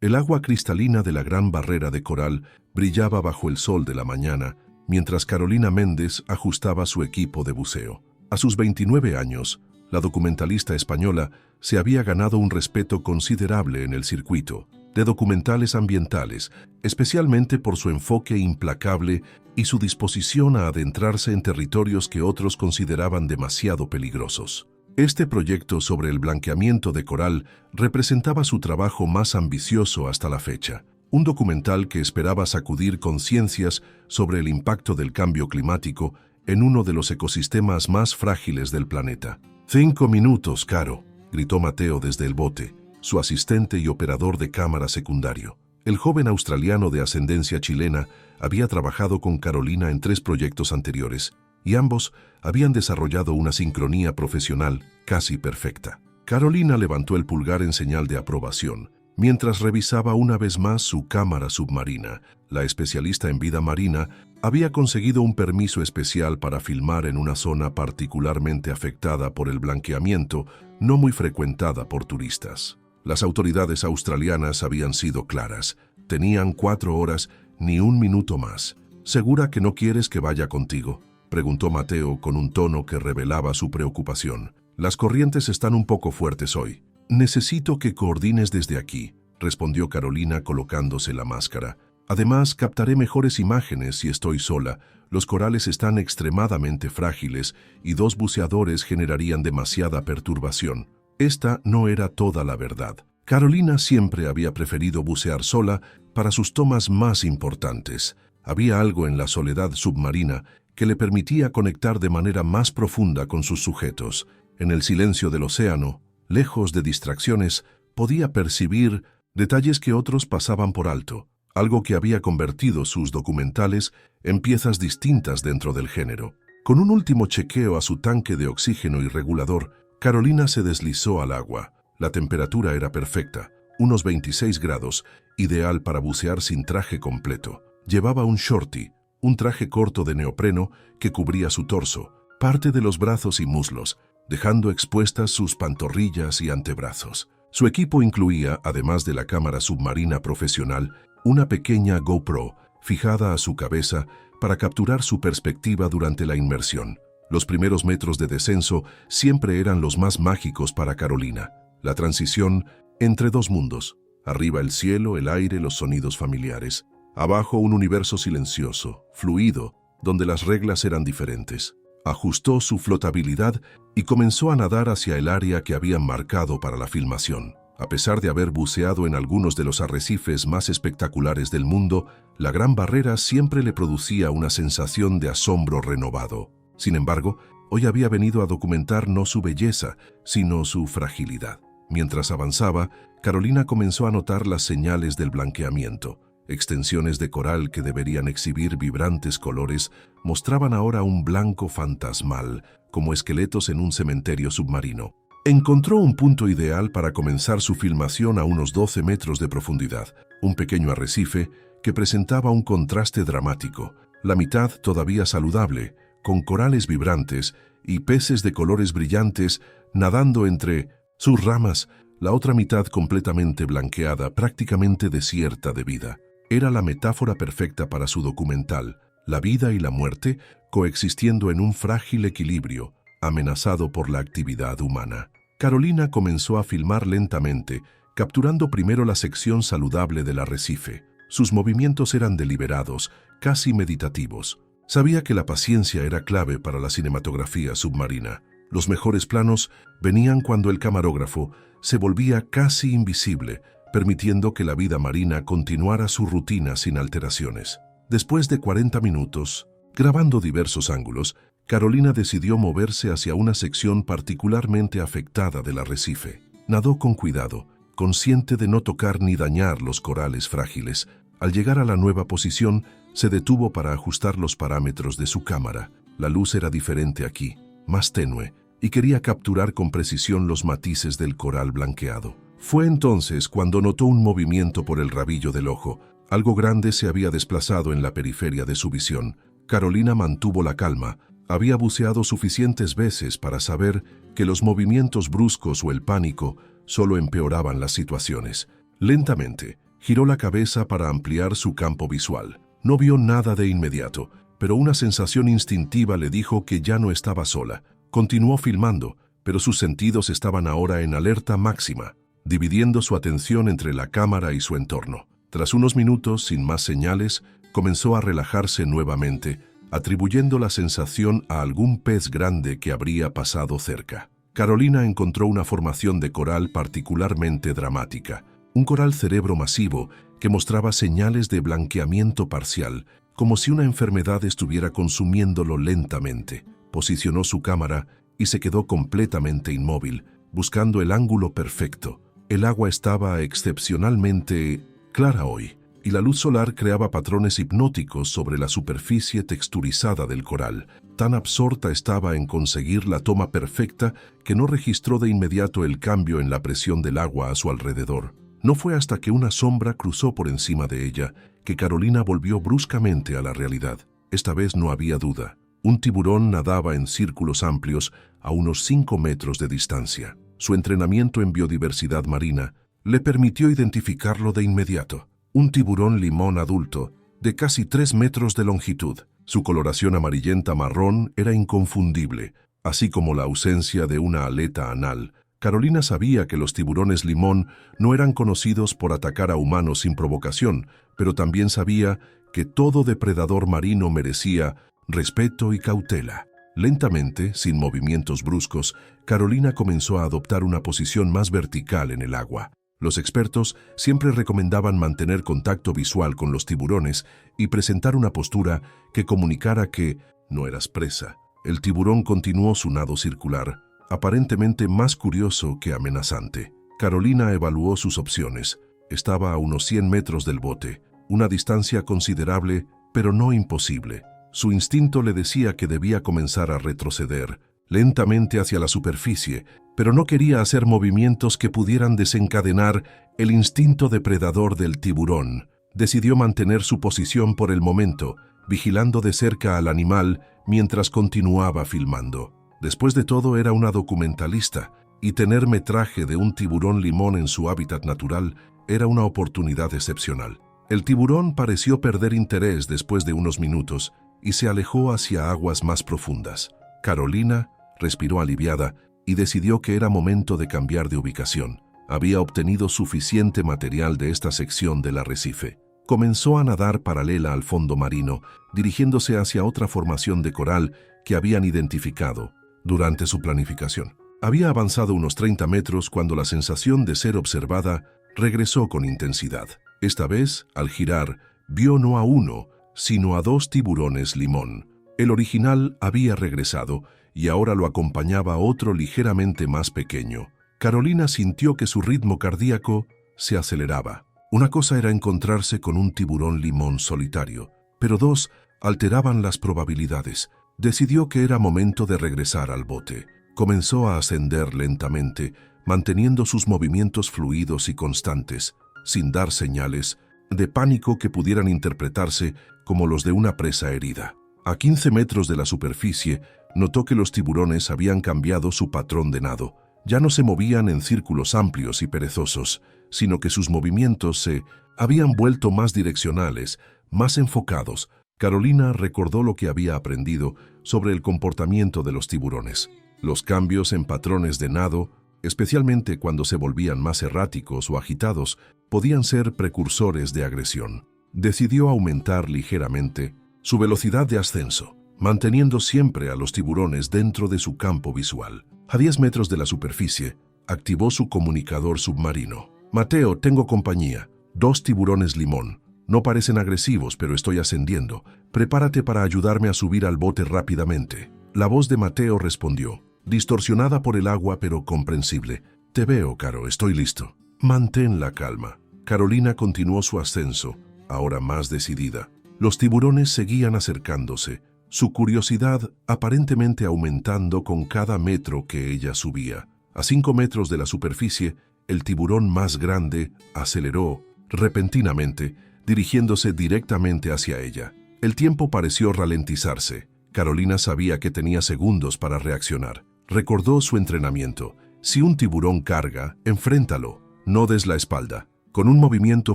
El agua cristalina de la gran barrera de coral brillaba bajo el sol de la mañana, mientras Carolina Méndez ajustaba su equipo de buceo. A sus 29 años, la documentalista española se había ganado un respeto considerable en el circuito de documentales ambientales, especialmente por su enfoque implacable y su disposición a adentrarse en territorios que otros consideraban demasiado peligrosos. Este proyecto sobre el blanqueamiento de coral representaba su trabajo más ambicioso hasta la fecha, un documental que esperaba sacudir conciencias sobre el impacto del cambio climático en uno de los ecosistemas más frágiles del planeta. 5 minutos, Caro, gritó Mateo desde el bote, su asistente y operador de cámara secundario. El joven australiano de ascendencia chilena había trabajado con Carolina en 3 proyectos anteriores, y ambos habían desarrollado una sincronía profesional casi perfecta. Carolina levantó el pulgar en señal de aprobación, mientras revisaba una vez más su cámara submarina. La especialista en vida marina había conseguido un permiso especial para filmar en una zona particularmente afectada por el blanqueamiento, no muy frecuentada por turistas. Las autoridades australianas habían sido claras. Tenían 4 horas, ni un minuto más. ¿Segura que no quieres que vaya contigo?, preguntó Mateo con un tono que revelaba su preocupación. Las corrientes están un poco fuertes hoy. Necesito que coordines desde aquí, respondió Carolina colocándose la máscara. Además, captaré mejores imágenes si estoy sola. Los corales están extremadamente frágiles y 2 buceadores generarían demasiada perturbación. Esta no era toda la verdad. Carolina siempre había preferido bucear sola para sus tomas más importantes. Había algo en la soledad submarina que le permitía conectar de manera más profunda con sus sujetos. En el silencio del océano, lejos de distracciones, podía percibir detalles que otros pasaban por alto, algo que había convertido sus documentales en piezas distintas dentro del género. Con un último chequeo a su tanque de oxígeno y regulador, Carolina se deslizó al agua. La temperatura era perfecta, unos 26 grados, ideal para bucear sin traje completo. Llevaba un shorty, un traje corto de neopreno que cubría su torso, parte de los brazos y muslos, dejando expuestas sus pantorrillas y antebrazos. Su equipo incluía, además de la cámara submarina profesional, una pequeña GoPro fijada a su cabeza para capturar su perspectiva durante la inmersión. Los primeros metros de descenso siempre eran los más mágicos para Carolina. La transición entre 2 mundos. Arriba el cielo, el aire, los sonidos familiares. Abajo un universo silencioso, fluido, donde las reglas eran diferentes. Ajustó su flotabilidad y comenzó a nadar hacia el área que habían marcado para la filmación. A pesar de haber buceado en algunos de los arrecifes más espectaculares del mundo, la Gran Barrera siempre le producía una sensación de asombro renovado. Sin embargo, hoy había venido a documentar no su belleza, sino su fragilidad. Mientras avanzaba, Carolina comenzó a notar las señales del blanqueamiento. Extensiones de coral que deberían exhibir vibrantes colores mostraban ahora un blanco fantasmal, como esqueletos en un cementerio submarino. Encontró un punto ideal para comenzar su filmación a unos 12 metros de profundidad, un pequeño arrecife que presentaba un contraste dramático, la mitad todavía saludable, con corales vibrantes y peces de colores brillantes nadando entre sus ramas, la otra mitad completamente blanqueada, prácticamente desierta de vida. Era la metáfora perfecta para su documental, la vida y la muerte coexistiendo en un frágil equilibrio, amenazado por la actividad humana. Carolina comenzó a filmar lentamente, capturando primero la sección saludable del arrecife. Sus movimientos eran deliberados, casi meditativos. Sabía que la paciencia era clave para la cinematografía submarina. Los mejores planos venían cuando el camarógrafo se volvía casi invisible, permitiendo que la vida marina continuara su rutina sin alteraciones. Después de 40 minutos, grabando diversos ángulos, Carolina decidió moverse hacia una sección particularmente afectada del arrecife. Nadó con cuidado, consciente de no tocar ni dañar los corales frágiles. Al llegar a la nueva posición, se detuvo para ajustar los parámetros de su cámara. La luz era diferente aquí, más tenue, y quería capturar con precisión los matices del coral blanqueado. Fue entonces cuando notó un movimiento por el rabillo del ojo. Algo grande se había desplazado en la periferia de su visión. Carolina mantuvo la calma. Había buceado suficientes veces para saber que los movimientos bruscos o el pánico solo empeoraban las situaciones. Lentamente, Giró la cabeza para ampliar su campo visual. No vio nada de inmediato, pero una sensación instintiva le dijo que ya no estaba sola. Continuó filmando, pero sus sentidos estaban ahora en alerta máxima, dividiendo su atención entre la cámara y su entorno. Tras unos minutos, sin más señales, comenzó a relajarse nuevamente, atribuyendo la sensación a algún pez grande que habría pasado cerca. Carolina encontró una formación de coral particularmente dramática, un coral cerebro masivo que mostraba señales de blanqueamiento parcial, como si una enfermedad estuviera consumiéndolo lentamente. Posicionó su cámara y se quedó completamente inmóvil, buscando el ángulo perfecto. El agua estaba excepcionalmente clara hoy, y la luz solar creaba patrones hipnóticos sobre la superficie texturizada del coral. Tan absorta estaba en conseguir la toma perfecta que no registró de inmediato el cambio en la presión del agua a su alrededor. No fue hasta que una sombra cruzó por encima de ella que Carolina volvió bruscamente a la realidad. Esta vez no había duda. Un tiburón nadaba en círculos amplios a unos 5 metros de distancia. Su entrenamiento en biodiversidad marina le permitió identificarlo de inmediato. Un tiburón limón adulto, de casi 3 metros de longitud. Su coloración amarillenta marrón era inconfundible, así como la ausencia de una aleta anal. Carolina sabía que los tiburones limón no eran conocidos por atacar a humanos sin provocación, pero también sabía que todo depredador marino merecía respeto y cautela. Lentamente, sin movimientos bruscos, Carolina comenzó a adoptar una posición más vertical en el agua. Los expertos siempre recomendaban mantener contacto visual con los tiburones y presentar una postura que comunicara que no eras presa. El tiburón continuó su nado circular, aparentemente más curioso que amenazante. Carolina evaluó sus opciones. Estaba a unos 100 metros del bote, una distancia considerable, pero no imposible. Su instinto le decía que debía comenzar a retroceder, lentamente hacia la superficie, pero no quería hacer movimientos que pudieran desencadenar el instinto depredador del tiburón. Decidió mantener su posición por el momento, vigilando de cerca al animal mientras continuaba filmando. Después de todo, era una documentalista, y tener metraje de un tiburón limón en su hábitat natural era una oportunidad excepcional. El tiburón pareció perder interés después de unos minutos y se alejó hacia aguas más profundas. Carolina respiró aliviada y decidió que era momento de cambiar de ubicación. Había obtenido suficiente material de esta sección del arrecife. Comenzó a nadar paralela al fondo marino, dirigiéndose hacia otra formación de coral que habían identificado durante su planificación. Había avanzado unos 30 metros cuando la sensación de ser observada regresó con intensidad. Esta vez, al girar, vio no a uno, sino a 2 tiburones limón. El original había regresado y ahora lo acompañaba otro ligeramente más pequeño. Carolina sintió que su ritmo cardíaco se aceleraba. Una cosa era encontrarse con un tiburón limón solitario, pero 2 alteraban las probabilidades. Decidió que era momento de regresar al bote. Comenzó a ascender lentamente, manteniendo sus movimientos fluidos y constantes, sin dar señales de pánico que pudieran interpretarse como los de una presa herida. A 15 metros de la superficie, notó que los tiburones habían cambiado su patrón de nado. Ya no se movían en círculos amplios y perezosos, sino que sus movimientos se habían vuelto más direccionales, más enfocados. Carolina recordó lo que había aprendido sobre el comportamiento de los tiburones. Los cambios en patrones de nado, especialmente cuando se volvían más erráticos o agitados, podían ser precursores de agresión. Decidió aumentar ligeramente su velocidad de ascenso, manteniendo siempre a los tiburones dentro de su campo visual. A 10 metros de la superficie, activó su comunicador submarino. «Mateo, tengo compañía. 2 tiburones limón. No parecen agresivos, pero estoy ascendiendo. Prepárate para ayudarme a subir al bote rápidamente». La voz de Mateo respondió, distorsionada por el agua pero comprensible. «Te veo, Caro, estoy listo». «Mantén la calma». Carolina continuó su ascenso, ahora más decidida. Los tiburones seguían acercándose, su curiosidad aparentemente aumentando con cada metro que ella subía. A 5 metros de la superficie, el tiburón más grande aceleró repentinamente, dirigiéndose directamente hacia ella. El tiempo pareció ralentizarse. Carolina sabía que tenía segundos para reaccionar. Recordó su entrenamiento. Si un tiburón carga, enfréntalo, no des la espalda. Con un movimiento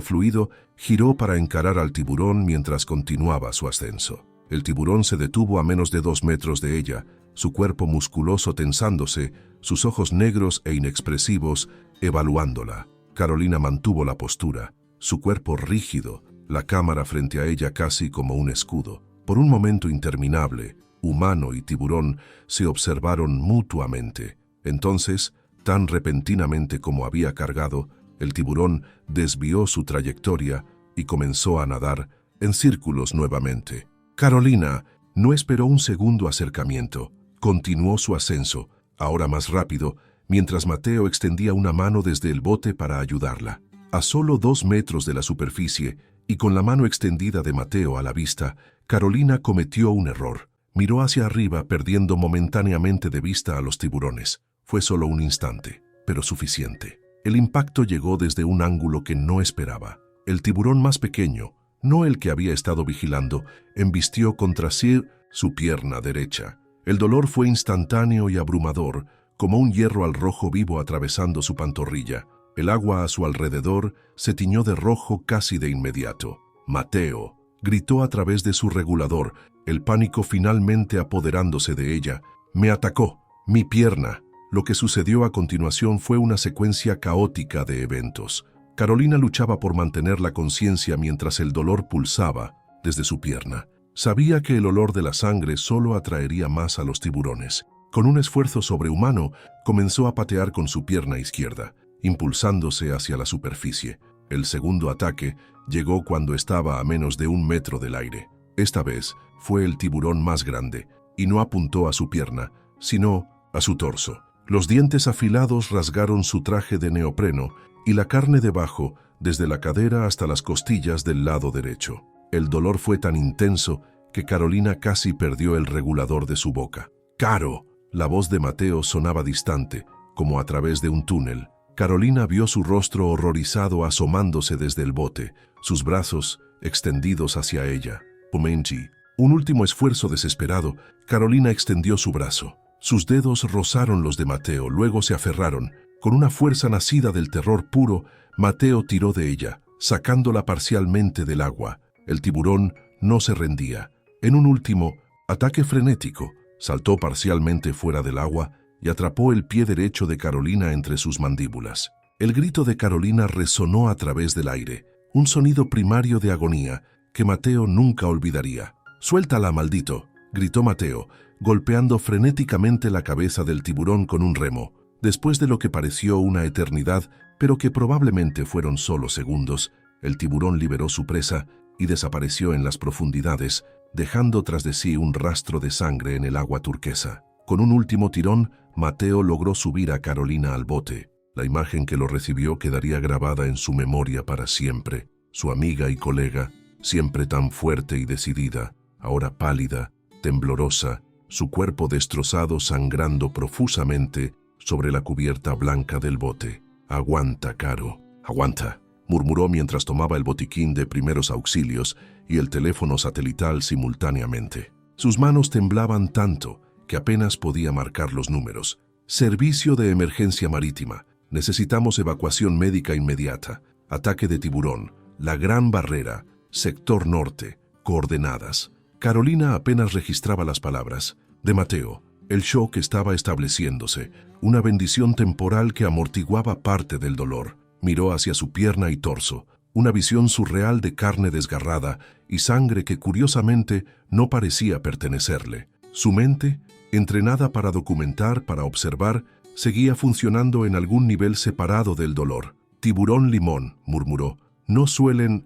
fluido, giró para encarar al tiburón mientras continuaba su ascenso. El tiburón se detuvo a menos de 2 metros de ella, su cuerpo musculoso tensándose, sus ojos negros e inexpresivos, evaluándola. Carolina mantuvo la postura, su cuerpo rígido, la cámara frente a ella casi como un escudo. Por un momento interminable, humano y tiburón se observaron mutuamente. Entonces, tan repentinamente como había cargado, el tiburón desvió su trayectoria y comenzó a nadar en círculos nuevamente. Carolina no esperó un segundo acercamiento. Continuó su ascenso, ahora más rápido, mientras Mateo extendía una mano desde el bote para ayudarla. A solo 2 metros de la superficie y con la mano extendida de Mateo a la vista, Carolina cometió un error. Miró hacia arriba, perdiendo momentáneamente de vista a los tiburones. Fue solo un instante, pero suficiente. El impacto llegó desde un ángulo que no esperaba. El tiburón más pequeño, no el que había estado vigilando, embistió contra sí su pierna derecha. El dolor fue instantáneo y abrumador, como un hierro al rojo vivo atravesando su pantorrilla. El agua a su alrededor se tiñó de rojo casi de inmediato. «Mateo», gritó a través de su regulador, el pánico finalmente apoderándose de ella. «Me atacó, mi pierna». Lo que sucedió a continuación fue una secuencia caótica de eventos. Carolina luchaba por mantener la conciencia mientras el dolor pulsaba desde su pierna. Sabía que el olor de la sangre solo atraería más a los tiburones. Con un esfuerzo sobrehumano, comenzó a patear con su pierna izquierda, impulsándose hacia la superficie. El segundo ataque llegó cuando estaba a menos de 1 metro del aire. Esta vez fue el tiburón más grande, y no apuntó a su pierna, sino a su torso. Los dientes afilados rasgaron su traje de neopreno y la carne debajo, desde la cadera hasta las costillas del lado derecho. El dolor fue tan intenso que Carolina casi perdió el regulador de su boca. «¡Caro!». La voz de Mateo sonaba distante, como a través de un túnel. Carolina vio su rostro horrorizado asomándose desde el bote, sus brazos extendidos hacia ella. «Momenchi». Un último esfuerzo desesperado, Carolina extendió su brazo. Sus dedos rozaron los de Mateo, luego se aferraron. Con una fuerza nacida del terror puro, Mateo tiró de ella, sacándola parcialmente del agua. El tiburón no se rendía. En un último ataque frenético, saltó parcialmente fuera del agua y atrapó el pie derecho de Carolina entre sus mandíbulas. El grito de Carolina resonó a través del aire, un sonido primario de agonía que Mateo nunca olvidaría. «¡Suéltala, maldito!», gritó Mateo, golpeando frenéticamente la cabeza del tiburón con un remo. Después de lo que pareció una eternidad, pero que probablemente fueron solo segundos, el tiburón liberó su presa y desapareció en las profundidades, dejando tras de sí un rastro de sangre en el agua turquesa. Con un último tirón, Mateo logró subir a Carolina al bote. La imagen que lo recibió quedaría grabada en su memoria para siempre. Su amiga y colega, siempre tan fuerte y decidida, ahora pálida, temblorosa, su cuerpo destrozado sangrando profusamente sobre la cubierta blanca del bote. «Aguanta, Caro, aguanta», murmuró mientras tomaba el botiquín de primeros auxilios y el teléfono satelital simultáneamente. Sus manos temblaban tanto que apenas podía marcar los números. «Servicio de emergencia marítima. Necesitamos evacuación médica inmediata. Ataque de tiburón. La Gran Barrera. Sector norte. Coordenadas». Carolina apenas registraba las palabras. De Mateo, el shock estaba estableciéndose, una bendición temporal que amortiguaba parte del dolor. Miró hacia su pierna y torso, una visión surreal de carne desgarrada y sangre que curiosamente no parecía pertenecerle. Su mente, entrenada para documentar, para observar, seguía funcionando en algún nivel separado del dolor. «Tiburón limón», murmuró, no suelen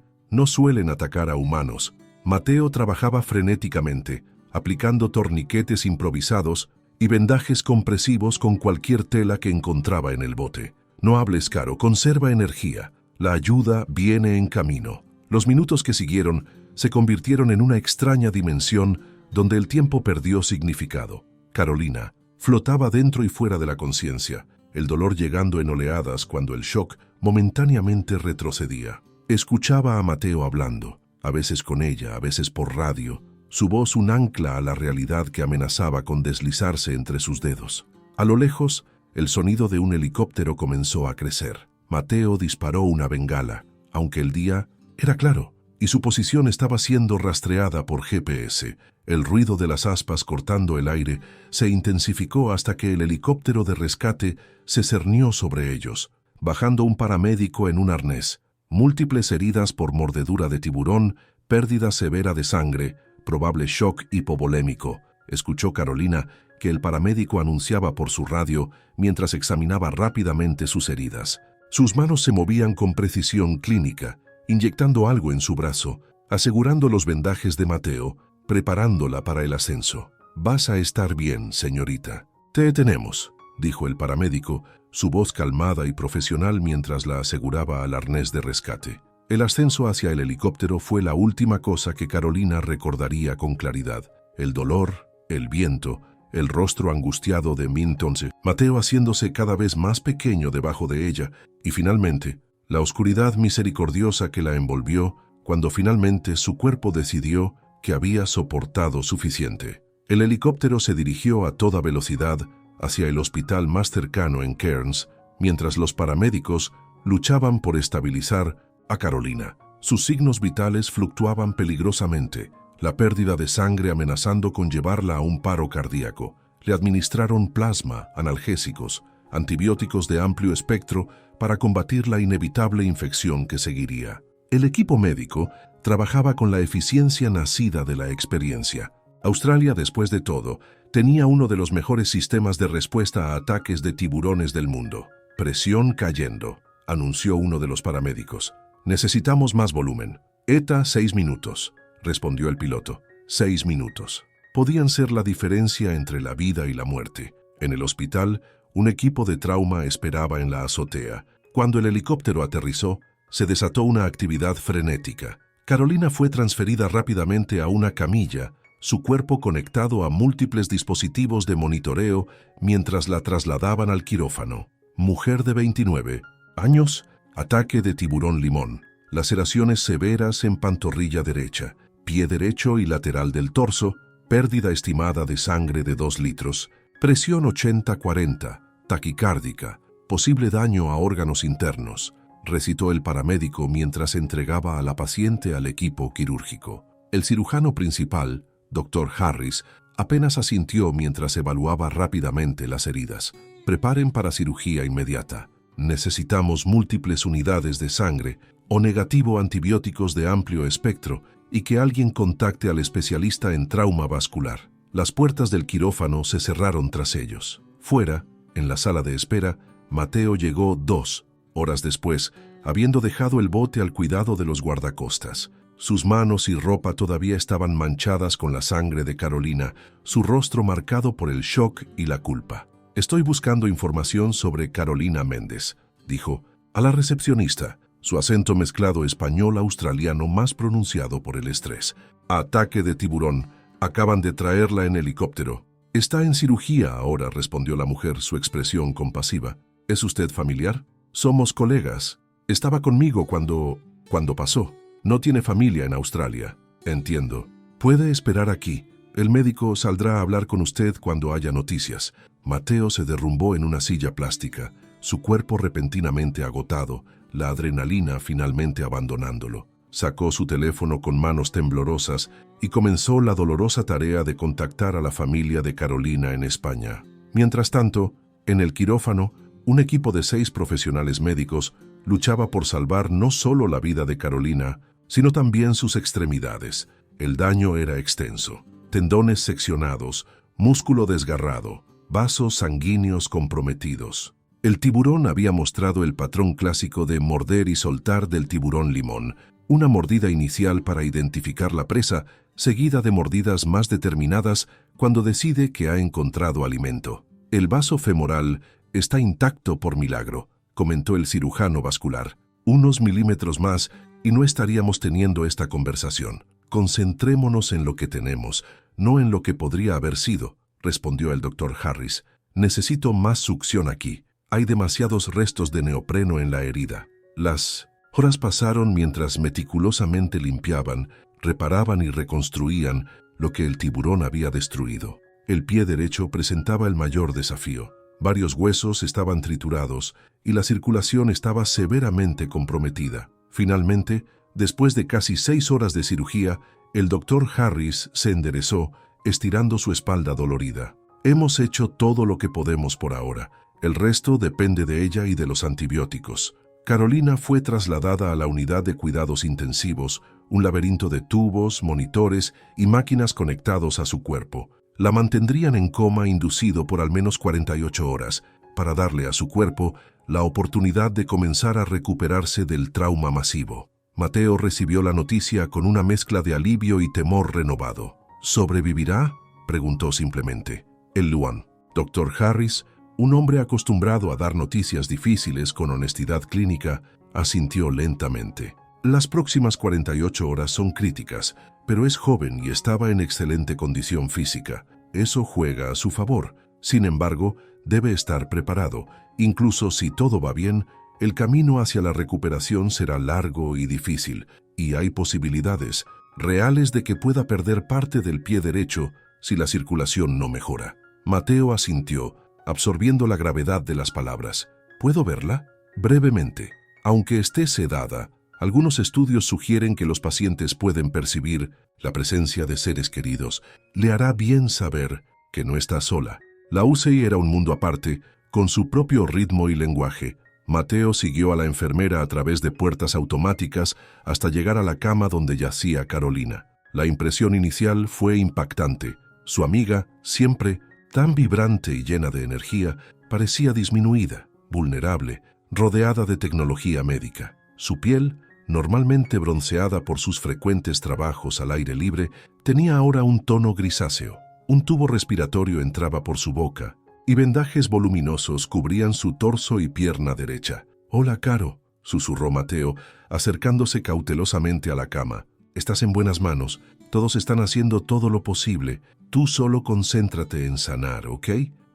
atacar a humanos». Mateo trabajaba frenéticamente, aplicando torniquetes improvisados y vendajes compresivos con cualquier tela que encontraba en el bote. «No hables, Caro, conserva energía. La ayuda viene en camino». Los minutos que siguieron se convirtieron en una extraña dimensión donde el tiempo perdió significado. Carolina flotaba dentro y fuera de la conciencia, el dolor llegando en oleadas cuando el shock momentáneamente retrocedía. Escuchaba a Mateo hablando, a veces con ella, a veces por radio, su voz un ancla a la realidad que amenazaba con deslizarse entre sus dedos. A lo lejos, el sonido de un helicóptero comenzó a crecer. Mateo disparó una bengala, aunque el día era claro, y su posición estaba siendo rastreada por GPS. El ruido de las aspas cortando el aire se intensificó hasta que el helicóptero de rescate se cernió sobre ellos, bajando un paramédico en un arnés. Múltiples heridas por mordedura de tiburón, pérdida severa de sangre, probable shock hipovolémico. Escuchó Carolina que el paramédico anunciaba por su radio mientras examinaba rápidamente sus heridas. Sus manos se movían con precisión clínica, inyectando algo en su brazo, asegurando los vendajes de Mateo, preparándola para el ascenso. «Vas a estar bien, señorita. Te detenemos», dijo el paramédico, su voz calmada y profesional mientras la aseguraba al arnés de rescate. El ascenso hacia el helicóptero fue la última cosa que Carolina recordaría con claridad. El dolor, el viento, el rostro angustiado de Minton, Mateo haciéndose cada vez más pequeño debajo de ella, y finalmente, la oscuridad misericordiosa que la envolvió cuando finalmente su cuerpo decidió que había soportado suficiente. El helicóptero se dirigió a toda velocidad hacia el hospital más cercano en Cairns, mientras los paramédicos luchaban por estabilizar a Carolina. Sus signos vitales fluctuaban peligrosamente, la pérdida de sangre amenazando con llevarla a un paro cardíaco. Le administraron plasma, analgésicos, antibióticos de amplio espectro para combatir la inevitable infección que seguiría. El equipo médico trabajaba con la eficiencia nacida de la experiencia. Australia, después de todo, tenía uno de los mejores sistemas de respuesta a ataques de tiburones del mundo. «Presión cayendo», anunció uno de los paramédicos. «Necesitamos más volumen». «ETA, 6 minutos», respondió el piloto. 6 minutos. Podían ser la diferencia entre la vida y la muerte. En el hospital, un equipo de trauma esperaba en la azotea. Cuando el helicóptero aterrizó, se desató una actividad frenética. Carolina fue transferida rápidamente a una camilla, su cuerpo conectado a múltiples dispositivos de monitoreo mientras la trasladaban al quirófano. Mujer de 29 años, ataque de tiburón limón, laceraciones severas en pantorrilla derecha, pie derecho y lateral del torso, pérdida estimada de sangre de 2 litros, presión 80-40, taquicárdica, posible daño a órganos internos, recitó el paramédico mientras entregaba a la paciente al equipo quirúrgico. El cirujano principal, Dr. Harris, apenas asintió mientras evaluaba rápidamente las heridas. «Preparen para cirugía inmediata. Necesitamos múltiples unidades de sangre o negativo antibióticos de amplio espectro y que alguien contacte al especialista en trauma vascular». Las puertas del quirófano se cerraron tras ellos. Fuera, en la sala de espera, Mateo llegó 2 horas después, habiendo dejado el bote al cuidado de los guardacostas. Sus manos y ropa todavía estaban manchadas con la sangre de Carolina, su rostro marcado por el shock y la culpa. «Estoy buscando información sobre Carolina Méndez», dijo a la recepcionista, su acento mezclado español-australiano más pronunciado por el estrés. «Ataque de tiburón. Acaban de traerla en helicóptero». «Está en cirugía ahora», respondió la mujer, su expresión compasiva. «¿Es usted familiar?» «Somos colegas. Estaba conmigo cuando pasó. No tiene familia en Australia». «Entiendo. Puede esperar aquí. El médico saldrá a hablar con usted cuando haya noticias». Mateo se derrumbó en una silla plástica, su cuerpo repentinamente agotado, la adrenalina finalmente abandonándolo. Sacó su teléfono con manos temblorosas y comenzó la dolorosa tarea de contactar a la familia de Carolina en España. Mientras tanto, en el quirófano, un equipo de 6 profesionales médicos luchaba por salvar no solo la vida de Carolina, sino también sus extremidades. El daño era extenso. Tendones seccionados, músculo desgarrado, vasos sanguíneos comprometidos. El tiburón había mostrado el patrón clásico de morder y soltar del tiburón limón, una mordida inicial para identificar la presa, seguida de mordidas más determinadas cuando decide que ha encontrado alimento. «El vaso femoral está intacto por milagro», comentó el cirujano vascular. «Unos milímetros más y no estaríamos teniendo esta conversación. Concentrémonos en lo que tenemos, no en lo que podría haber sido», respondió el Dr. Harris. «Necesito más succión aquí. Hay demasiados restos de neopreno en la herida». Las horas pasaron mientras meticulosamente limpiaban, reparaban y reconstruían lo que el tiburón había destruido. El pie derecho presentaba el mayor desafío. Varios huesos estaban triturados y la circulación estaba severamente comprometida. Finalmente, después de casi 6 horas de cirugía, el doctor Harris se enderezó, estirando su espalda dolorida. Hemos hecho todo lo que podemos por ahora. El resto depende de ella y de los antibióticos. Carolina fue trasladada a la unidad de cuidados intensivos, un laberinto de tubos, monitores y máquinas conectados a su cuerpo. La mantendrían en coma inducido por al menos 48 horas, para darle a su cuerpo la oportunidad de comenzar a recuperarse del trauma masivo. Mateo recibió la noticia con una mezcla de alivio y temor renovado. ¿Sobrevivirá?, preguntó simplemente. El Luan. Dr. Harris, un hombre acostumbrado a dar noticias difíciles con honestidad clínica, asintió lentamente. Las próximas 48 horas son críticas, pero es joven y estaba en excelente condición física. Eso juega a su favor. Sin embargo, debe estar preparado. Incluso si todo va bien, el camino hacia la recuperación será largo y difícil, y hay posibilidades reales de que pueda perder parte del pie derecho si la circulación no mejora. Mateo asintió, absorbiendo la gravedad de las palabras. ¿Puedo verla? Brevemente. Aunque esté sedada, algunos estudios sugieren que los pacientes pueden percibir la presencia de seres queridos. Le hará bien saber que no está sola. La UCI era un mundo aparte, con su propio ritmo y lenguaje. Mateo siguió a la enfermera a través de puertas automáticas hasta llegar a la cama donde yacía Carolina. La impresión inicial fue impactante. Su amiga, siempre tan vibrante y llena de energía, parecía disminuida, vulnerable, rodeada de tecnología médica. Su piel, normalmente bronceada por sus frecuentes trabajos al aire libre, tenía ahora un tono grisáceo. Un tubo respiratorio entraba por su boca, y vendajes voluminosos cubrían su torso y pierna derecha. «Hola, Caro», susurró Mateo, acercándose cautelosamente a la cama. «Estás en buenas manos. Todos están haciendo todo lo posible. Tú solo concéntrate en sanar, ¿ok?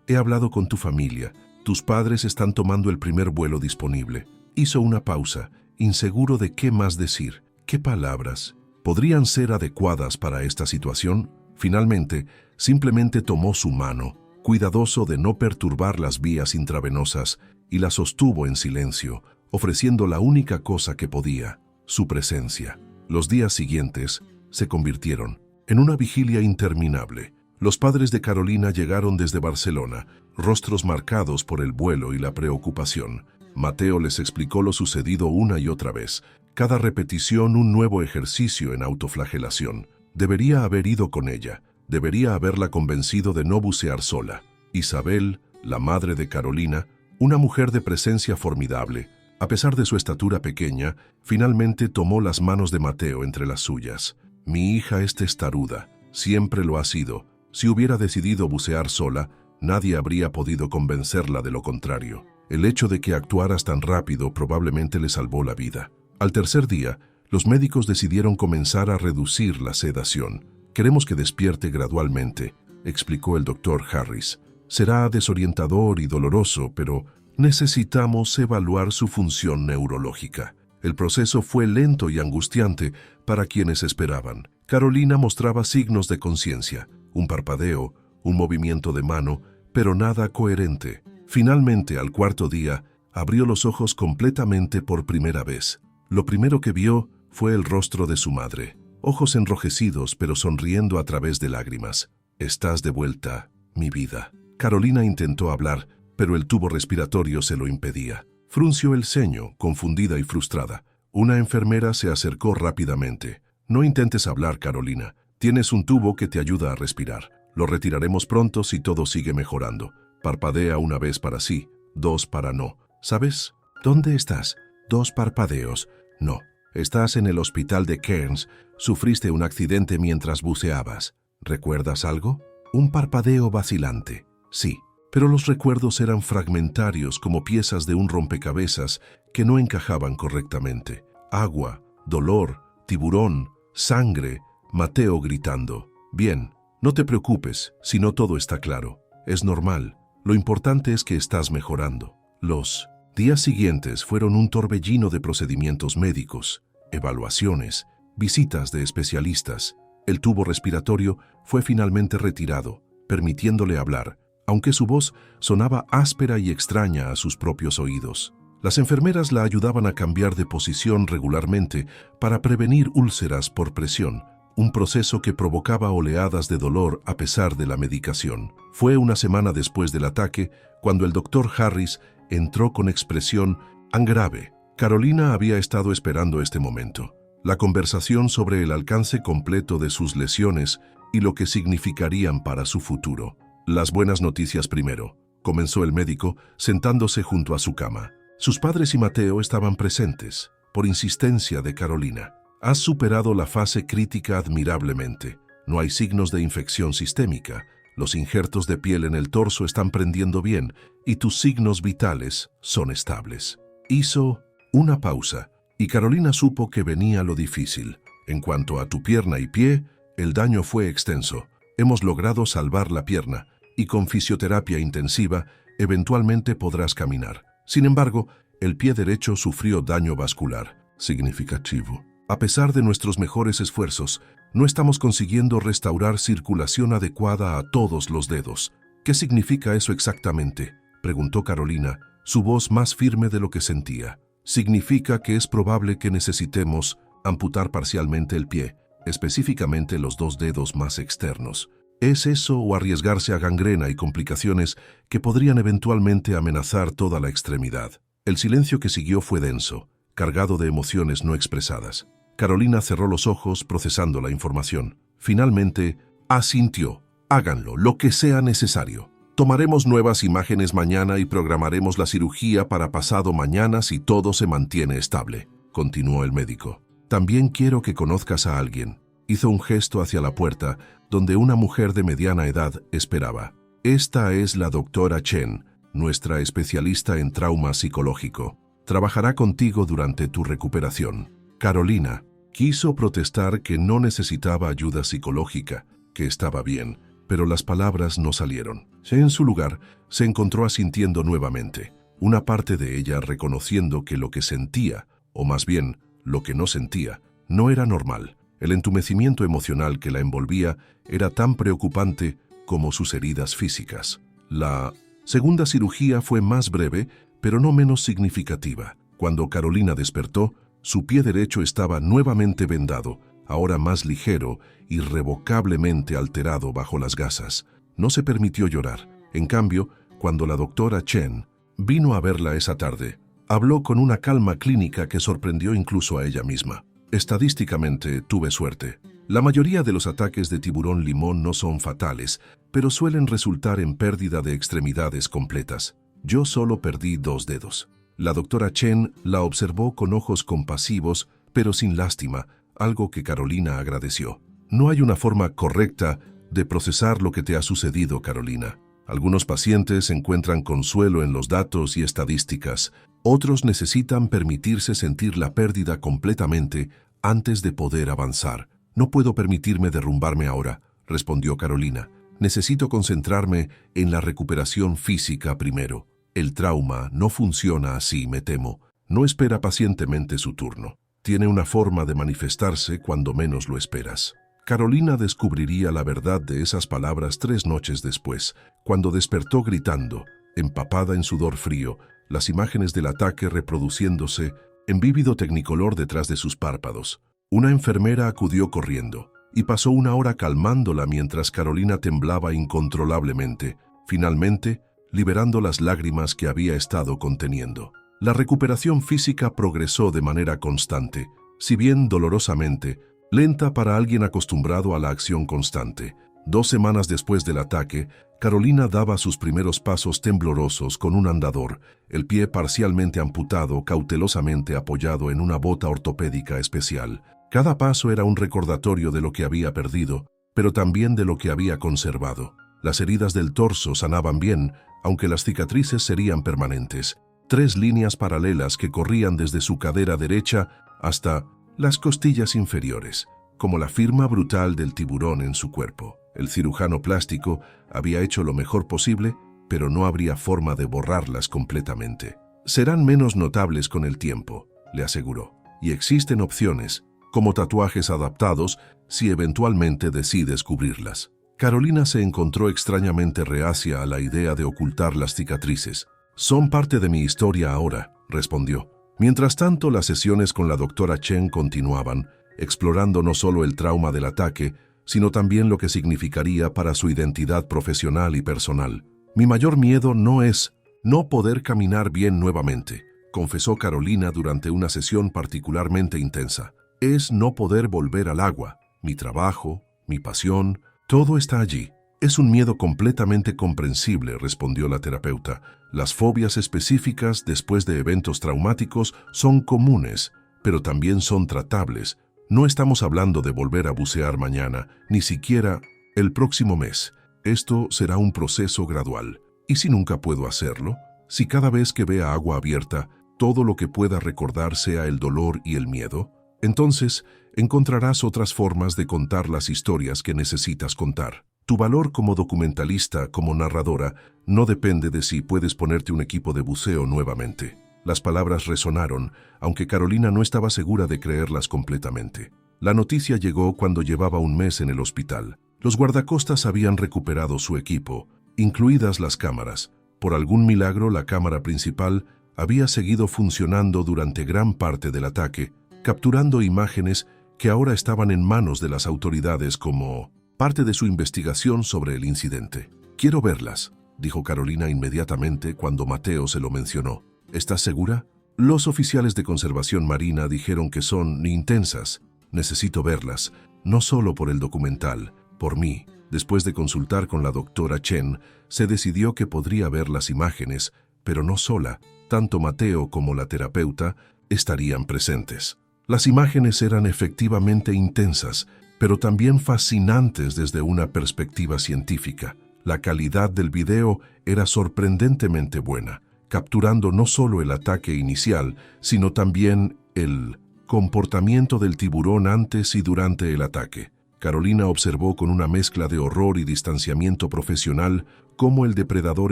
He hablado con tu familia. Tus padres están tomando el primer vuelo disponible». Hizo una pausa, inseguro de qué más decir. ¿Qué palabras podrían ser adecuadas para esta situación? Finalmente, simplemente tomó su mano, cuidadoso de no perturbar las vías intravenosas, y la sostuvo en silencio, ofreciendo la única cosa que podía, su presencia. Los días siguientes se convirtieron en una vigilia interminable. Los padres de Carolina llegaron desde Barcelona, rostros marcados por el vuelo y la preocupación. Mateo les explicó lo sucedido una y otra vez, cada repetición un nuevo ejercicio en autoflagelación. Debería haber ido con ella, debería haberla convencido de no bucear sola. Isabel, la madre de Carolina, una mujer de presencia formidable, a pesar de su estatura pequeña, finalmente tomó las manos de Mateo entre las suyas. «Mi hija es testaruda, siempre lo ha sido. Si hubiera decidido bucear sola, nadie habría podido convencerla de lo contrario. El hecho de que actuaras tan rápido probablemente le salvó la vida». Al tercer día, los médicos decidieron comenzar a reducir la sedación. «Queremos que despierte gradualmente», explicó el doctor Harris. «Será desorientador y doloroso, pero necesitamos evaluar su función neurológica». El proceso fue lento y angustiante para quienes esperaban. Carolina mostraba signos de conciencia, un parpadeo, un movimiento de mano, pero nada coherente. Finalmente, al cuarto día, abrió los ojos completamente por primera vez. Lo primero que vio fue el rostro de su madre, ojos enrojecidos pero sonriendo a través de lágrimas. «Estás de vuelta, mi vida». Carolina intentó hablar, pero el tubo respiratorio se lo impedía. Frunció el ceño, confundida y frustrada. Una enfermera se acercó rápidamente. «No intentes hablar, Carolina. Tienes un tubo que te ayuda a respirar. Lo retiraremos pronto si todo sigue mejorando. Parpadea una vez para sí, 2 para no. ¿Sabes? ¿Dónde estás?» 2 parpadeos. «No. Estás en el hospital de Cairns. Sufriste un accidente mientras buceabas. ¿Recuerdas algo?» Un parpadeo vacilante. «Sí». Pero los recuerdos eran fragmentarios como piezas de un rompecabezas que no encajaban correctamente. Agua, dolor, tiburón, sangre, Mateo gritando. «Bien, no te preocupes, si no todo está claro. Es normal. Lo importante es que estás mejorando». Los días siguientes fueron un torbellino de procedimientos médicos, evaluaciones, visitas de especialistas. El tubo respiratorio fue finalmente retirado, permitiéndole hablar, aunque su voz sonaba áspera y extraña a sus propios oídos. Las enfermeras la ayudaban a cambiar de posición regularmente para prevenir úlceras por presión, un proceso que provocaba oleadas de dolor a pesar de la medicación. Fue una semana después del ataque cuando el doctor Harris entró con expresión grave. Carolina había estado esperando este momento. La conversación sobre el alcance completo de sus lesiones y lo que significarían para su futuro. Las buenas noticias primero, comenzó el médico sentándose junto a su cama. Sus padres y Mateo estaban presentes, por insistencia de Carolina. Has superado la fase crítica admirablemente. No hay signos de infección sistémica. Los injertos de piel en el torso están prendiendo bien y tus signos vitales son estables. Hizo una pausa y Carolina supo que venía lo difícil. En cuanto a tu pierna y pie, el daño fue extenso. Hemos logrado salvar la pierna y con fisioterapia intensiva eventualmente podrás caminar. Sin embargo, el pie derecho sufrió daño vascular significativo. A pesar de nuestros mejores esfuerzos, no estamos consiguiendo restaurar circulación adecuada a todos los dedos. ¿Qué significa eso exactamente?, preguntó Carolina, su voz más firme de lo que sentía. Significa que es probable que necesitemos amputar parcialmente el pie, específicamente los 2 dedos más externos. ¿Es eso o arriesgarse a gangrena y complicaciones que podrían eventualmente amenazar toda la extremidad? El silencio que siguió fue denso, cargado de emociones no expresadas. Carolina cerró los ojos procesando la información. Finalmente, asintió. Háganlo, lo que sea necesario. Tomaremos nuevas imágenes mañana y programaremos la cirugía para pasado mañana si todo se mantiene estable, continuó el médico. También quiero que conozcas a alguien. Hizo un gesto hacia la puerta, donde una mujer de mediana edad esperaba. Esta es la doctora Chen, nuestra especialista en trauma psicológico. Trabajará contigo durante tu recuperación. Carolina quiso protestar que no necesitaba ayuda psicológica, que estaba bien, pero las palabras no salieron. En su lugar, se encontró asintiendo nuevamente, una parte de ella reconociendo que lo que sentía, o más bien, lo que no sentía, no era normal. El entumecimiento emocional que la envolvía era tan preocupante como sus heridas físicas. La segunda cirugía fue más breve, pero no menos significativa. Cuando Carolina despertó, su pie derecho estaba nuevamente vendado, ahora más ligero, irrevocablemente alterado bajo las gasas. No se permitió llorar. En cambio, cuando la doctora Chen vino a verla esa tarde, habló con una calma clínica que sorprendió incluso a ella misma. Estadísticamente, tuve suerte. La mayoría de los ataques de tiburón limón no son fatales, pero suelen resultar en pérdida de extremidades completas. Yo solo perdí 2 dedos. La doctora Chen la observó con ojos compasivos, pero sin lástima, algo que Carolina agradeció. No hay una forma correcta de procesar lo que te ha sucedido, Carolina. Algunos pacientes encuentran consuelo en los datos y estadísticas. Otros necesitan permitirse sentir la pérdida completamente antes de poder avanzar. No puedo permitirme derrumbarme ahora, respondió Carolina. Necesito concentrarme en la recuperación física primero. El trauma no funciona así, me temo. No espera pacientemente su turno. Tiene una forma de manifestarse cuando menos lo esperas. Carolina descubriría la verdad de esas palabras 3 noches después, cuando despertó gritando, empapada en sudor frío, las imágenes del ataque reproduciéndose en vívido tecnicolor detrás de sus párpados. Una enfermera acudió corriendo y pasó 1 hora calmándola mientras Carolina temblaba incontrolablemente, finalmente liberando las lágrimas que había estado conteniendo. La recuperación física progresó de manera constante, si bien dolorosamente, lenta para alguien acostumbrado a la acción constante. 2 semanas después del ataque, Carolina daba sus primeros pasos temblorosos con un andador, el pie parcialmente amputado, cautelosamente apoyado en una bota ortopédica especial. Cada paso era un recordatorio de lo que había perdido, pero también de lo que había conservado. Las heridas del torso sanaban bien, aunque las cicatrices serían permanentes. 3 líneas paralelas que corrían desde su cadera derecha hasta las costillas inferiores, como la firma brutal del tiburón en su cuerpo. El cirujano plástico había hecho lo mejor posible, pero no habría forma de borrarlas completamente. Serán menos notables con el tiempo, le aseguró, y existen opciones, como tatuajes adaptados, si eventualmente decides cubrirlas. Carolina se encontró extrañamente reacia a la idea de ocultar las cicatrices. Son parte de mi historia ahora, respondió. Mientras tanto, las sesiones con la doctora Chen continuaban, explorando no solo el trauma del ataque, sino también lo que significaría para su identidad profesional y personal. Mi mayor miedo no es no poder caminar bien nuevamente, confesó Carolina durante una sesión particularmente intensa. Es no poder volver al agua. Mi trabajo, mi pasión, todo está allí. Es un miedo completamente comprensible, respondió la terapeuta. Las fobias específicas después de eventos traumáticos son comunes, pero también son tratables. No estamos hablando de volver a bucear mañana, ni siquiera el próximo mes. Esto será un proceso gradual. ¿Y si nunca puedo hacerlo? Si cada vez que vea agua abierta, todo lo que pueda recordar sea el dolor y el miedo, entonces encontrarás otras formas de contar las historias que necesitas contar. Tu valor como documentalista, como narradora, no depende de si puedes ponerte un equipo de buceo nuevamente. Las palabras resonaron, aunque Carolina no estaba segura de creerlas completamente. La noticia llegó cuando llevaba un mes en el hospital. Los guardacostas habían recuperado su equipo, incluidas las cámaras. Por algún milagro, la cámara principal había seguido funcionando durante gran parte del ataque, capturando imágenes que ahora estaban en manos de las autoridades como parte de su investigación sobre el incidente. «Quiero verlas», dijo Carolina inmediatamente cuando Mateo se lo mencionó. «¿Estás segura?» Los oficiales de conservación marina dijeron que son intensas. Necesito verlas, no solo por el documental, por mí. Después de consultar con la doctora Chen, se decidió que podría ver las imágenes, pero no sola. Tanto Mateo como la terapeuta estarían presentes. Las imágenes eran efectivamente intensas, pero también fascinantes desde una perspectiva científica. La calidad del video era sorprendentemente buena, capturando no solo el ataque inicial, sino también el comportamiento del tiburón antes y durante el ataque. Carolina observó con una mezcla de horror y distanciamiento profesional cómo el depredador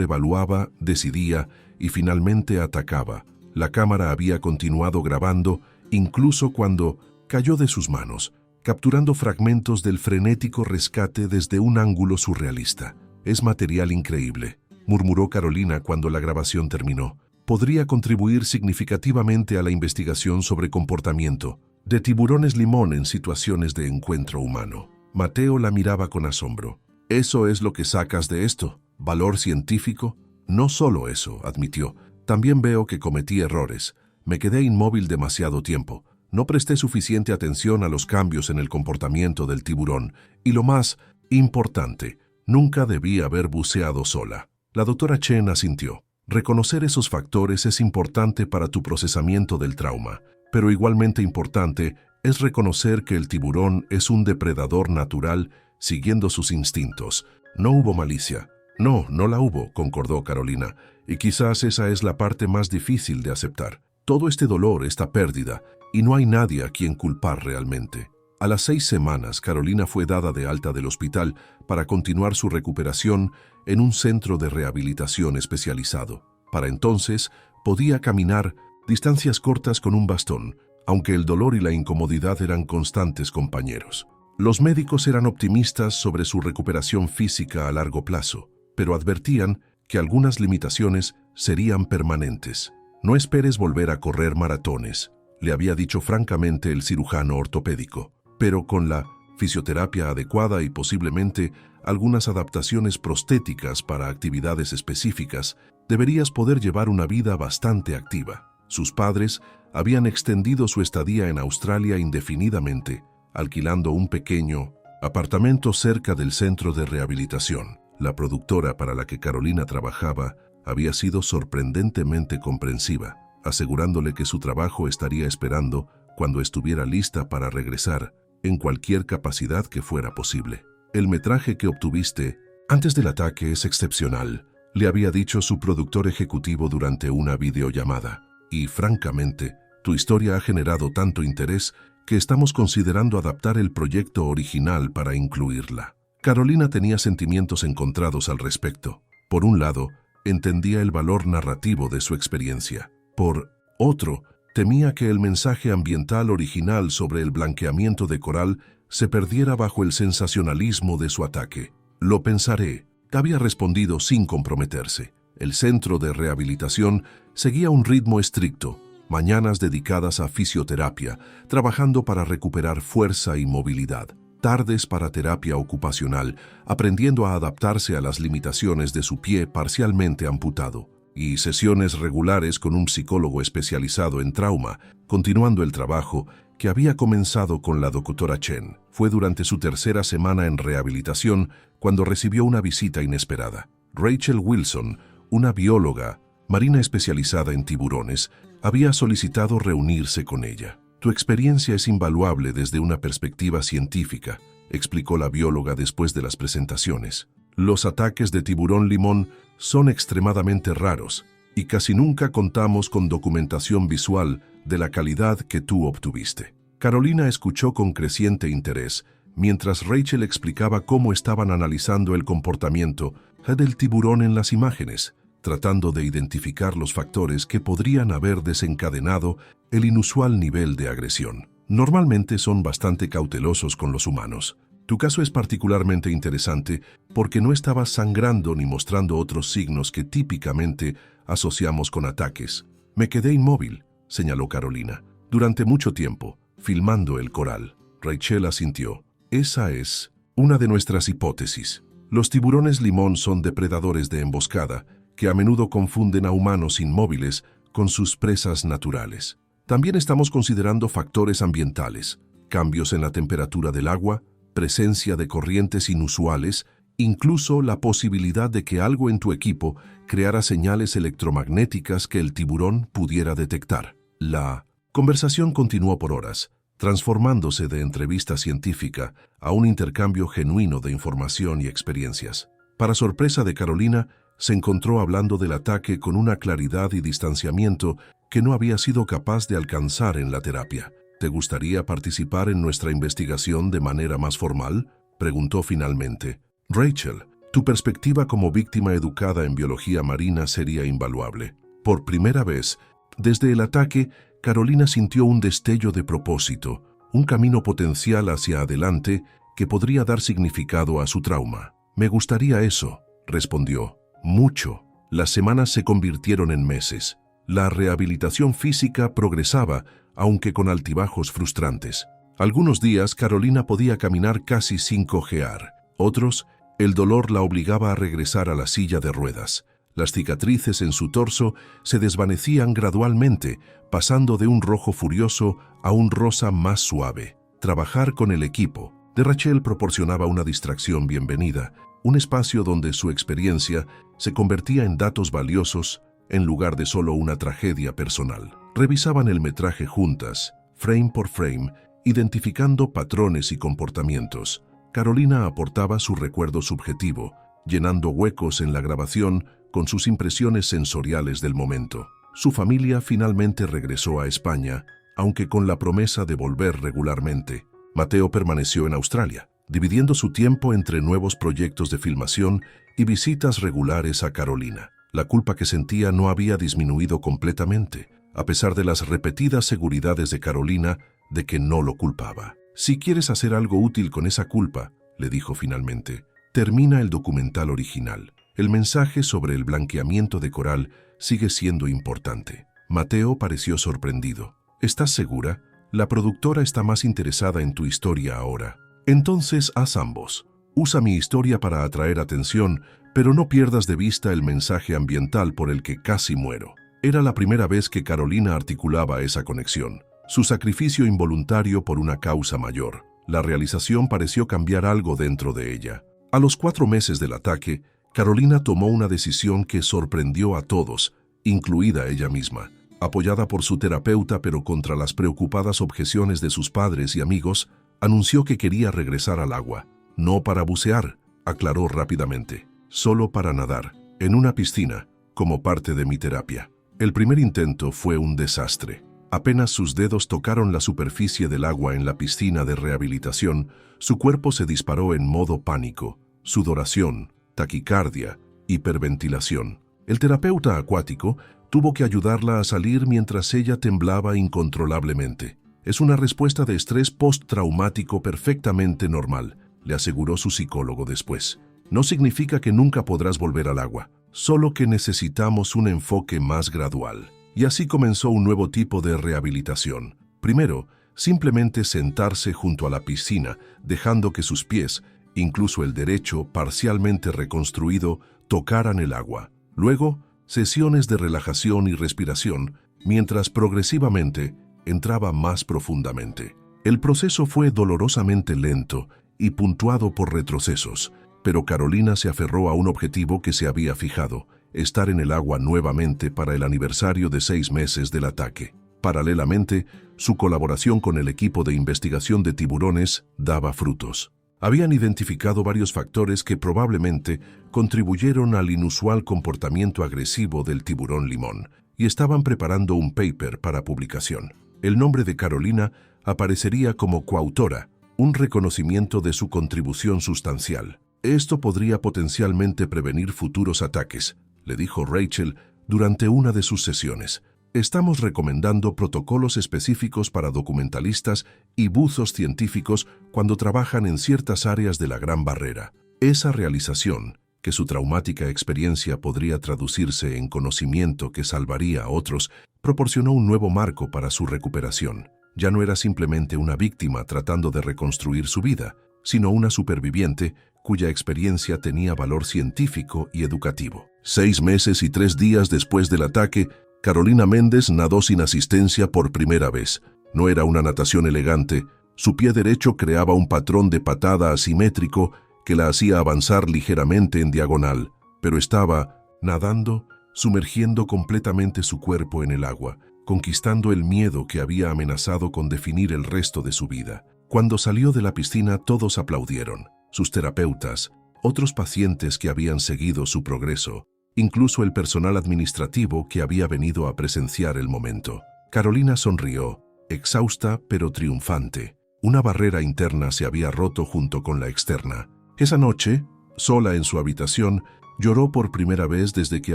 evaluaba, decidía y finalmente atacaba. La cámara había continuado grabando incluso cuando cayó de sus manos, capturando fragmentos del frenético rescate desde un ángulo surrealista. «Es material increíble», murmuró Carolina cuando la grabación terminó. «Podría contribuir significativamente a la investigación sobre comportamiento de tiburones limón en situaciones de encuentro humano». Mateo la miraba con asombro. «¿Eso es lo que sacas de esto? ¿Valor científico?» «No solo eso», admitió. «También veo que cometí errores. Me quedé inmóvil demasiado tiempo. No presté suficiente atención a los cambios en el comportamiento del tiburón. Y lo más importante, nunca debí haber buceado sola». La doctora Chen asintió. «Reconocer esos factores es importante para tu procesamiento del trauma, pero igualmente importante es reconocer que el tiburón es un depredador natural siguiendo sus instintos. No hubo malicia». «No, no la hubo», concordó Carolina, «y quizás esa es la parte más difícil de aceptar. Todo este dolor, esta pérdida, y no hay nadie a quien culpar realmente». A las 6 semanas, Carolina fue dada de alta del hospital para continuar su recuperación en un centro de rehabilitación especializado. Para entonces, podía caminar distancias cortas con un bastón, aunque el dolor y la incomodidad eran constantes compañeros. Los médicos eran optimistas sobre su recuperación física a largo plazo, pero advertían que algunas limitaciones serían permanentes. «No esperes volver a correr maratones», le había dicho francamente el cirujano ortopédico, «pero con la fisioterapia adecuada y posiblemente algunas adaptaciones prostéticas para actividades específicas, deberías poder llevar una vida bastante activa». Sus padres habían extendido su estadía en Australia indefinidamente, alquilando un pequeño apartamento cerca del centro de rehabilitación. La productora para la que Carolina trabajaba había sido sorprendentemente comprensiva, asegurándole que su trabajo estaría esperando cuando estuviera lista para regresar, en cualquier capacidad que fuera posible. «El metraje que obtuviste antes del ataque es excepcional», le había dicho su productor ejecutivo durante una videollamada. «Y francamente, tu historia ha generado tanto interés que estamos considerando adaptar el proyecto original para incluirla». Carolina tenía sentimientos encontrados al respecto. Por un lado, entendía el valor narrativo de su experiencia. Por otro, temía que el mensaje ambiental original sobre el blanqueamiento de coral se perdiera bajo el sensacionalismo de su ataque. «Lo pensaré», había respondido sin comprometerse. El centro de rehabilitación seguía un ritmo estricto, mañanas dedicadas a fisioterapia, trabajando para recuperar fuerza y movilidad, tardes para terapia ocupacional, aprendiendo a adaptarse a las limitaciones de su pie parcialmente amputado, y sesiones regulares con un psicólogo especializado en trauma, continuando el trabajo que había comenzado con la doctora Chen. Fue durante su tercera semana en rehabilitación cuando recibió una visita inesperada. Rachel Wilson, una bióloga marina especializada en tiburones, había solicitado reunirse con ella. «Tu experiencia es invaluable desde una perspectiva científica», explicó la bióloga después de las presentaciones. «Los ataques de tiburón limón son extremadamente raros y casi nunca contamos con documentación visual de la calidad que tú obtuviste». Carolina escuchó con creciente interés mientras Rachel explicaba cómo estaban analizando el comportamiento del tiburón en las imágenes, tratando de identificar los factores que podrían haber desencadenado el inusual nivel de agresión. Normalmente son bastante cautelosos con los humanos. Tu caso es particularmente interesante porque no estabas sangrando ni mostrando otros signos que típicamente asociamos con ataques. Me quedé inmóvil, señaló Carolina, durante mucho tiempo, filmando el coral. Rachel asintió. Esa es una de nuestras hipótesis. Los tiburones limón son depredadores de emboscada que a menudo confunden a humanos inmóviles con sus presas naturales. También estamos considerando factores ambientales, cambios en la temperatura del agua, presencia de corrientes inusuales, incluso la posibilidad de que algo en tu equipo creara señales electromagnéticas que el tiburón pudiera detectar. La conversación continuó por horas, transformándose de entrevista científica a un intercambio genuino de información y experiencias. Para sorpresa de Carolina, se encontró hablando del ataque con una claridad y distanciamiento que no había sido capaz de alcanzar en la terapia. ¿Te gustaría participar en nuestra investigación de manera más formal?, preguntó finalmente. Rachel, tu perspectiva como víctima educada en biología marina sería invaluable. Por primera vez, desde el ataque, Carolina sintió un destello de propósito, un camino potencial hacia adelante que podría dar significado a su trauma. Me gustaría eso, respondió. Mucho. Las semanas se convirtieron en meses. La rehabilitación física progresaba, aunque con altibajos frustrantes. Algunos días Carolina podía caminar casi sin cojear. Otros, el dolor la obligaba a regresar a la silla de ruedas. Las cicatrices en su torso se desvanecían gradualmente, pasando de un rojo furioso a un rosa más suave. Trabajar con el equipo de Rachel proporcionaba una distracción bienvenida, un espacio donde su experiencia se convertía en datos valiosos en lugar de solo una tragedia personal. Revisaban el metraje juntas, frame por frame, identificando patrones y comportamientos. Carolina aportaba su recuerdo subjetivo, llenando huecos en la grabación con sus impresiones sensoriales del momento. Su familia finalmente regresó a España, aunque con la promesa de volver regularmente. Mateo permaneció en Australia, dividiendo su tiempo entre nuevos proyectos de filmación y visitas regulares a Carolina. La culpa que sentía no había disminuido completamente, a pesar de las repetidas seguridades de Carolina de que no lo culpaba. Si quieres hacer algo útil con esa culpa, le dijo finalmente, termina el documental original. El mensaje sobre el blanqueamiento de coral sigue siendo importante. Mateo pareció sorprendido. ¿Estás segura? La productora está más interesada en tu historia ahora. Entonces haz ambos. Usa mi historia para atraer atención, pero no pierdas de vista el mensaje ambiental por el que casi muero. Era la primera vez que Carolina articulaba esa conexión. Su sacrificio involuntario por una causa mayor. La realización pareció cambiar algo dentro de ella. A los 4 meses del ataque, Carolina tomó una decisión que sorprendió a todos, incluida ella misma. Apoyada por su terapeuta pero contra las preocupadas objeciones de sus padres y amigos, anunció que quería regresar al agua. No para bucear, aclaró rápidamente. Solo para nadar, en una piscina, como parte de mi terapia. El primer intento fue un desastre. Apenas sus dedos tocaron la superficie del agua en la piscina de rehabilitación, su cuerpo se disparó en modo pánico, sudoración, taquicardia, hiperventilación. El terapeuta acuático tuvo que ayudarla a salir mientras ella temblaba incontrolablemente. Es una respuesta de estrés postraumático perfectamente normal, le aseguró su psicólogo después. No significa que nunca podrás volver al agua, solo que necesitamos un enfoque más gradual. Y así comenzó un nuevo tipo de rehabilitación. Primero, simplemente sentarse junto a la piscina, dejando que sus pies, incluso el derecho parcialmente reconstruido, tocaran el agua. Luego, sesiones de relajación y respiración, mientras progresivamente entraba más profundamente. El proceso fue dolorosamente lento y puntuado por retrocesos, pero Carolina se aferró a un objetivo que se había fijado: estar en el agua nuevamente para el aniversario de 6 meses del ataque. Paralelamente, su colaboración con el equipo de investigación de tiburones daba frutos. Habían identificado varios factores que probablemente contribuyeron al inusual comportamiento agresivo del tiburón limón, y estaban preparando un paper para publicación. El nombre de Carolina aparecería como coautora, un reconocimiento de su contribución sustancial. Esto podría potencialmente prevenir futuros ataques, le dijo Rachel durante una de sus sesiones. Estamos recomendando protocolos específicos para documentalistas y buzos científicos cuando trabajan en ciertas áreas de la Gran Barrera. Esa realización, que su traumática experiencia podría traducirse en conocimiento que salvaría a otros, proporcionó un nuevo marco para su recuperación. Ya no era simplemente una víctima tratando de reconstruir su vida, sino una superviviente cuya experiencia tenía valor científico y educativo. 6 meses y 3 días después del ataque, Carolina Méndez nadó sin asistencia por primera vez. No era una natación elegante. Su pie derecho creaba un patrón de patada asimétrico que la hacía avanzar ligeramente en diagonal, pero estaba nadando, sumergiendo completamente su cuerpo en el agua, conquistando el miedo que había amenazado con definir el resto de su vida. Cuando salió de la piscina, todos aplaudieron. Sus terapeutas, otros pacientes que habían seguido su progreso, incluso el personal administrativo que había venido a presenciar el momento. Carolina sonrió, exhausta pero triunfante. Una barrera interna se había roto junto con la externa. Esa noche, sola en su habitación, lloró por primera vez desde que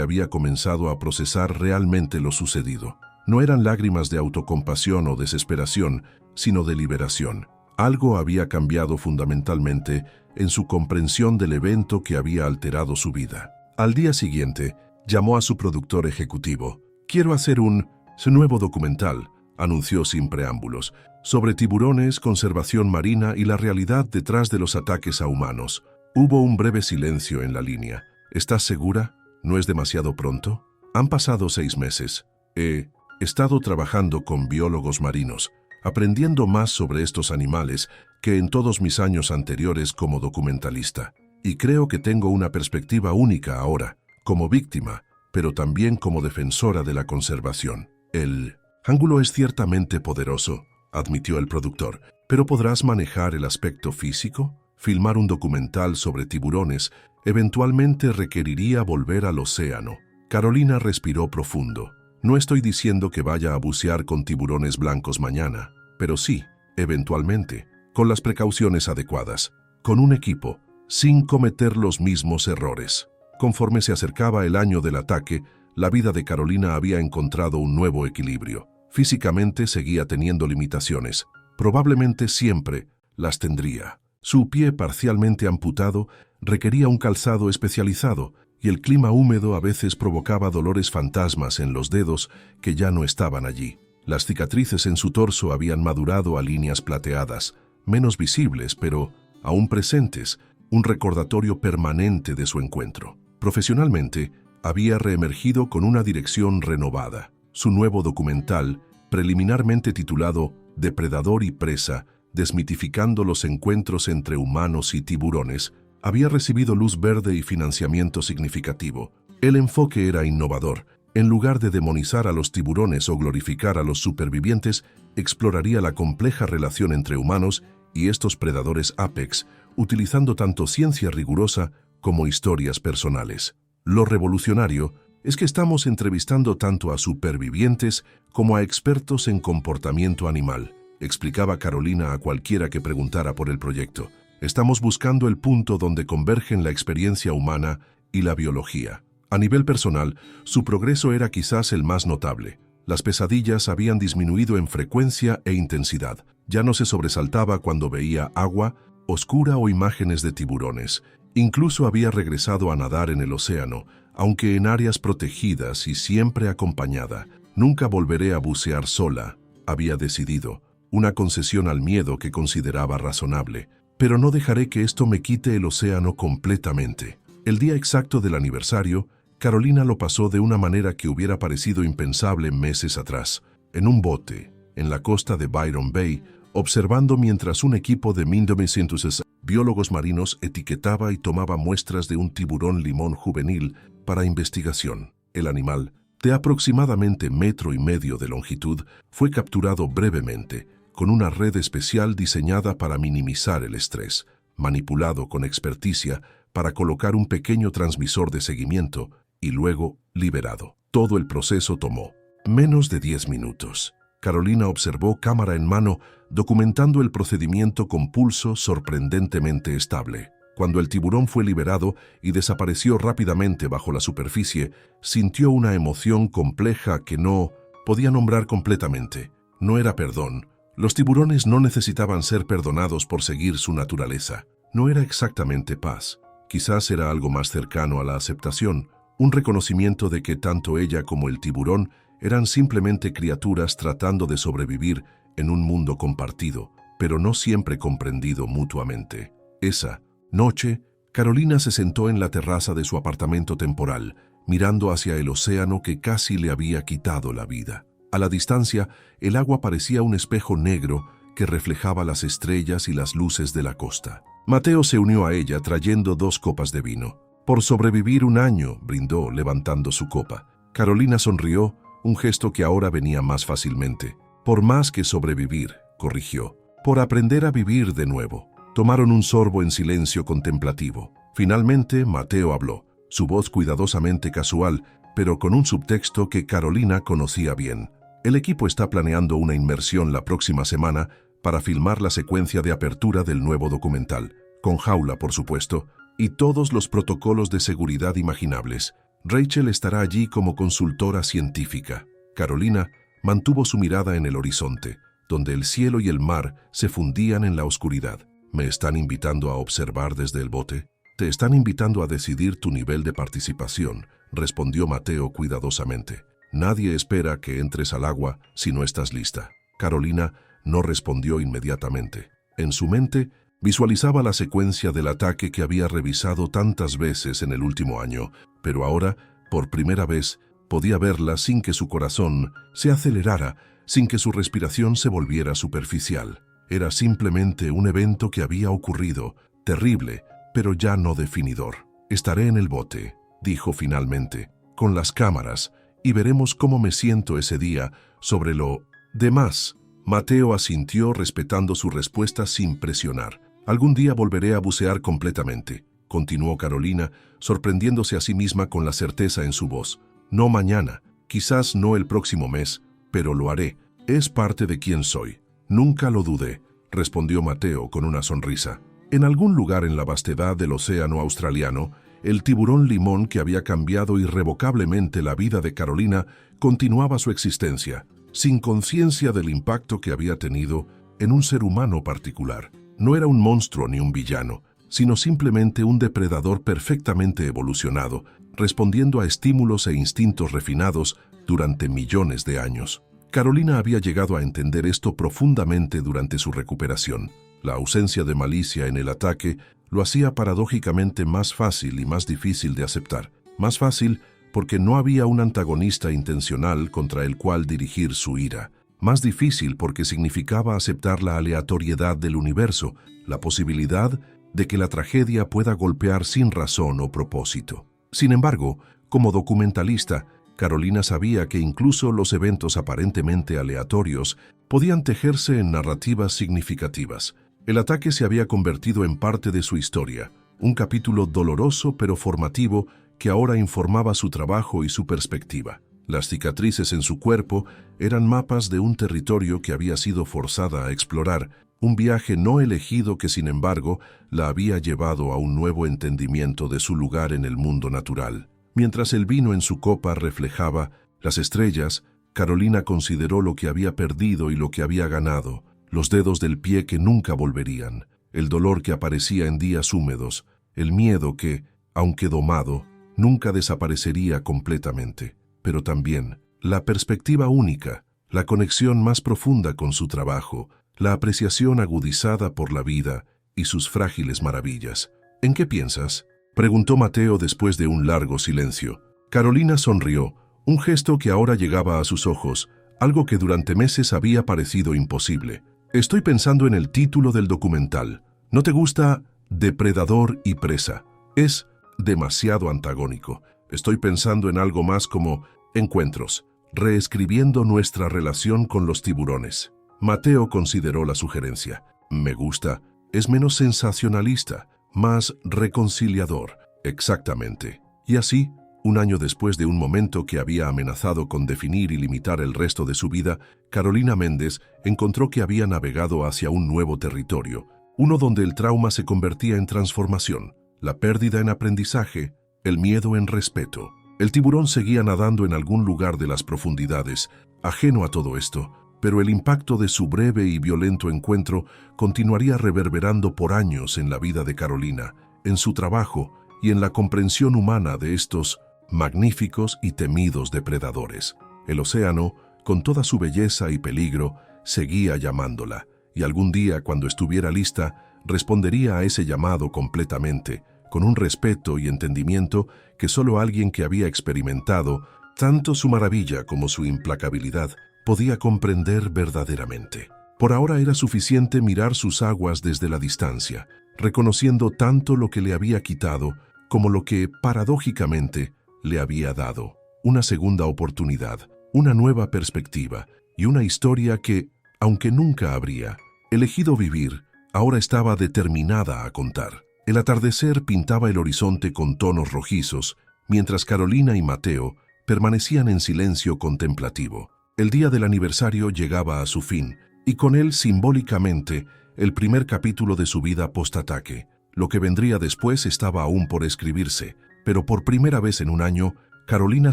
había comenzado a procesar realmente lo sucedido. No eran lágrimas de autocompasión o desesperación, sino de liberación. Algo había cambiado fundamentalmente en su comprensión del evento que había alterado su vida. Al día siguiente, llamó a su productor ejecutivo. «Quiero hacer un nuevo documental», anunció sin preámbulos, «sobre tiburones, conservación marina y la realidad detrás de los ataques a humanos». Hubo un breve silencio en la línea. «¿Estás segura? ¿No es demasiado pronto?» «Han pasado 6 meses. He estado trabajando con biólogos marinos, aprendiendo más sobre estos animales que en todos mis años anteriores como documentalista. Y creo que tengo una perspectiva única ahora, como víctima, pero también como defensora de la conservación. El ángulo es ciertamente poderoso», admitió el productor, «pero ¿podrás manejar el aspecto físico? Filmar un documental sobre tiburones eventualmente requeriría volver al océano». Carolina respiró profundo. «No estoy diciendo que vaya a bucear con tiburones blancos mañana, pero sí, eventualmente, con las precauciones adecuadas, con un equipo, sin cometer los mismos errores». Conforme se acercaba el año del ataque, la vida de Carolina había encontrado un nuevo equilibrio. Físicamente seguía teniendo limitaciones. Probablemente siempre las tendría. Su pie parcialmente amputado requería un calzado especializado y el clima húmedo a veces provocaba dolores fantasmas en los dedos que ya no estaban allí. Las cicatrices en su torso habían madurado a líneas plateadas, menos visibles pero aún presentes, un recordatorio permanente de su encuentro. Profesionalmente, había reemergido con una dirección renovada. Su nuevo documental, preliminarmente titulado Depredador y presa, desmitificando los encuentros entre humanos y tiburones, había recibido luz verde y financiamiento significativo. El enfoque era innovador. En lugar de demonizar a los tiburones o glorificar a los supervivientes, exploraría la compleja relación entre humanos y estos predadores apex, utilizando tanto ciencia rigurosa como historias personales. Lo revolucionario es que estamos entrevistando tanto a supervivientes como a expertos en comportamiento animal, explicaba Carolina a cualquiera que preguntara por el proyecto. Estamos buscando el punto donde convergen la experiencia humana y la biología. A nivel personal, su progreso era quizás el más notable. Las pesadillas habían disminuido en frecuencia e intensidad. Ya no se sobresaltaba cuando veía agua oscura o imágenes de tiburones. Incluso había regresado a nadar en el océano, aunque en áreas protegidas y siempre acompañada. Nunca volveré a bucear sola, había decidido, una concesión al miedo que consideraba razonable. Pero no dejaré que esto me quite el océano completamente. El día exacto del aniversario, Carolina lo pasó de una manera que hubiera parecido impensable meses atrás, en un bote, en la costa de Byron Bay, observando mientras un equipo de 1960 biólogos marinos etiquetaba y tomaba muestras de un tiburón limón juvenil para investigación. El animal, de aproximadamente 1,5 metros de longitud, fue capturado brevemente, con una red especial diseñada para minimizar el estrés, manipulado con experticia para colocar un pequeño transmisor de seguimiento y luego liberado. Todo el proceso tomó menos de 10 minutos. Carolina observó cámara en mano, documentando el procedimiento con pulso sorprendentemente estable. Cuando el tiburón fue liberado y desapareció rápidamente bajo la superficie, sintió una emoción compleja que no podía nombrar completamente. No era perdón. Los tiburones no necesitaban ser perdonados por seguir su naturaleza. No era exactamente paz. Quizás era algo más cercano a la aceptación, un reconocimiento de que tanto ella como el tiburón eran simplemente criaturas tratando de sobrevivir en un mundo compartido, pero no siempre comprendido mutuamente. Esa noche, Carolina se sentó en la terraza de su apartamento temporal, mirando hacia el océano que casi le había quitado la vida. A la distancia, el agua parecía un espejo negro que reflejaba las estrellas y las luces de la costa. Mateo se unió a ella trayendo 2 copas de vino. Por sobrevivir un año, brindó levantando su copa. Carolina sonrió, un gesto que ahora venía más fácilmente. Por más que sobrevivir, corrigió. Por aprender a vivir de nuevo. Tomaron un sorbo en silencio contemplativo. Finalmente, Mateo habló, su voz cuidadosamente casual, pero con un subtexto que Carolina conocía bien. El equipo está planeando una inmersión la próxima semana para filmar la secuencia de apertura del nuevo documental, con jaula, por supuesto, y todos los protocolos de seguridad imaginables. Rachel estará allí como consultora científica. Carolina mantuvo su mirada en el horizonte, donde el cielo y el mar se fundían en la oscuridad. ¿Me están invitando a observar desde el bote? Te están invitando a decidir tu nivel de participación, respondió Mateo cuidadosamente. Nadie espera que entres al agua si no estás lista. Carolina no respondió inmediatamente. En su mente, visualizaba la secuencia del ataque que había revisado tantas veces en el último año, pero ahora, por primera vez, podía verla sin que su corazón se acelerara, sin que su respiración se volviera superficial. Era simplemente un evento que había ocurrido, terrible, pero ya no definidor. Estaré en el bote, dijo finalmente, con las cámaras, y veremos cómo me siento ese día sobre lo demás. Mateo asintió respetando su respuesta sin presionar. Algún día volveré a bucear completamente, continuó Carolina, sorprendiéndose a sí misma con la certeza en su voz. No mañana, quizás no el próximo mes, pero lo haré. Es parte de quien soy. Nunca lo dudé, respondió Mateo con una sonrisa. En algún lugar en la vastedad del océano australiano, el tiburón limón que había cambiado irrevocablemente la vida de Carolina continuaba su existencia, sin conciencia del impacto que había tenido en un ser humano particular. No era un monstruo ni un villano, sino simplemente un depredador perfectamente evolucionado, respondiendo a estímulos e instintos refinados durante millones de años. Carolina había llegado a entender esto profundamente durante su recuperación. La ausencia de malicia en el ataque lo hacía paradójicamente más fácil y más difícil de aceptar. Más fácil porque no había un antagonista intencional contra el cual dirigir su ira. Más difícil porque significaba aceptar la aleatoriedad del universo, la posibilidad de que la tragedia pueda golpear sin razón o propósito. Sin embargo, como documentalista, Carolina sabía que incluso los eventos aparentemente aleatorios podían tejerse en narrativas significativas. El ataque se había convertido en parte de su historia, un capítulo doloroso pero formativo que ahora informaba su trabajo y su perspectiva. Las cicatrices en su cuerpo eran mapas de un territorio que había sido forzada a explorar, un viaje no elegido que sin embargo la había llevado a un nuevo entendimiento de su lugar en el mundo natural. Mientras el vino en su copa reflejaba las estrellas, Carolina consideró lo que había perdido y lo que había ganado, los dedos del pie que nunca volverían, el dolor que aparecía en días húmedos, el miedo que, aunque domado, nunca desaparecería completamente, pero también la perspectiva única, la conexión más profunda con su trabajo, la apreciación agudizada por la vida y sus frágiles maravillas. ¿En qué piensas?, preguntó Mateo después de un largo silencio. Carolina sonrió, un gesto que ahora llegaba a sus ojos, algo que durante meses había parecido imposible. Estoy pensando en el título del documental. ¿No te gusta Depredador y presa? Es demasiado antagónico. Estoy pensando en algo más como Encuentros, reescribiendo nuestra relación con los tiburones. Mateo consideró la sugerencia. Me gusta. Es menos sensacionalista, más reconciliador. Exactamente. Y así, un año después de un momento que había amenazado con definir y limitar el resto de su vida, Carolina Méndez encontró que había navegado hacia un nuevo territorio, uno donde el trauma se convertía en transformación, la pérdida en aprendizaje, el miedo en respeto. El tiburón seguía nadando en algún lugar de las profundidades, ajeno a todo esto, pero el impacto de su breve y violento encuentro continuaría reverberando por años en la vida de Carolina, en su trabajo y en la comprensión humana de estos magníficos y temidos depredadores. El océano, con toda su belleza y peligro, seguía llamándola, y algún día, cuando estuviera lista, respondería a ese llamado completamente, con un respeto y entendimiento que solo alguien que había experimentado tanto su maravilla como su implacabilidad podía comprender verdaderamente. Por ahora era suficiente mirar sus aguas desde la distancia, reconociendo tanto lo que le había quitado como lo que, paradójicamente, le había dado. Una segunda oportunidad, una nueva perspectiva y una historia que, aunque nunca habría elegido vivir, ahora estaba determinada a contar. El atardecer pintaba el horizonte con tonos rojizos, mientras Carolina y Mateo permanecían en silencio contemplativo. El día del aniversario llegaba a su fin, y con él, simbólicamente, el primer capítulo de su vida post-ataque. Lo que vendría después estaba aún por escribirse, pero por primera vez en un año, Carolina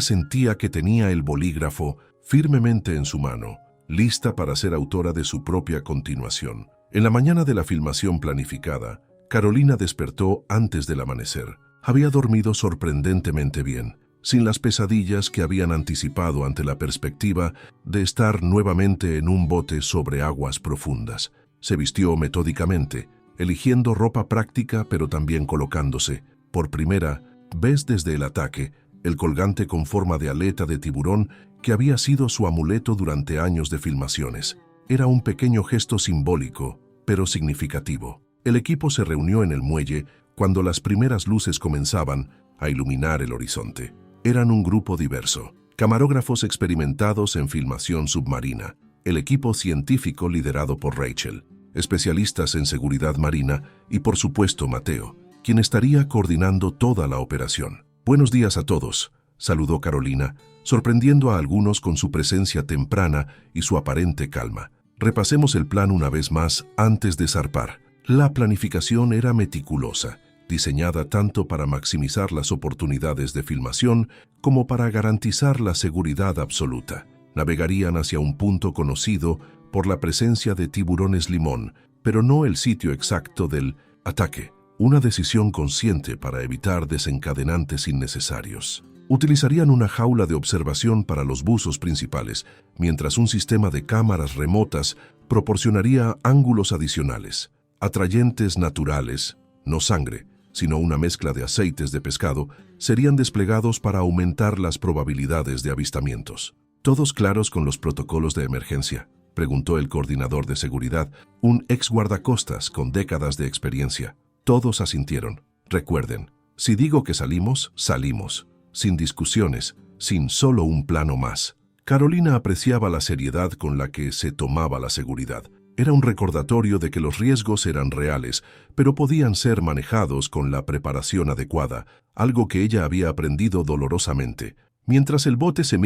sentía que tenía el bolígrafo firmemente en su mano, lista para ser autora de su propia continuación. En la mañana de la filmación planificada, Carolina despertó antes del amanecer. Había dormido sorprendentemente bien, sin las pesadillas que habían anticipado ante la perspectiva de estar nuevamente en un bote sobre aguas profundas. Se vistió metódicamente, eligiendo ropa práctica pero también colocándose, por primera vez desde el ataque, el colgante con forma de aleta de tiburón que había sido su amuleto durante años de filmaciones. Era un pequeño gesto simbólico, pero significativo. El equipo se reunió en el muelle cuando las primeras luces comenzaban a iluminar el horizonte. Eran un grupo diverso: camarógrafos experimentados en filmación submarina, el equipo científico liderado por Rachel, especialistas en seguridad marina y, por supuesto, Mateo, quien estaría coordinando toda la operación. «Buenos días a todos», saludó Carolina, sorprendiendo a algunos con su presencia temprana y su aparente calma. «Repasemos el plan una vez más antes de zarpar». La planificación era meticulosa, diseñada tanto para maximizar las oportunidades de filmación como para garantizar la seguridad absoluta. Navegarían hacia un punto conocido por la presencia de tiburones limón, pero no el sitio exacto del ataque. Una decisión consciente para evitar desencadenantes innecesarios. Utilizarían una jaula de observación para los buzos principales, mientras un sistema de cámaras remotas proporcionaría ángulos adicionales. Atrayentes naturales, no sangre, sino una mezcla de aceites de pescado, serían desplegados para aumentar las probabilidades de avistamientos. ¿Todos claros con los protocolos de emergencia?, preguntó el coordinador de seguridad, un ex guardacostas con décadas de experiencia. Todos asintieron. Recuerden, si digo que salimos, salimos. Sin discusiones, sin solo un plano más. Carolina apreciaba la seriedad con la que se tomaba la seguridad. Era un recordatorio de que los riesgos eran reales, pero podían ser manejados con la preparación adecuada, algo que ella había aprendido dolorosamente. Mientras el bote se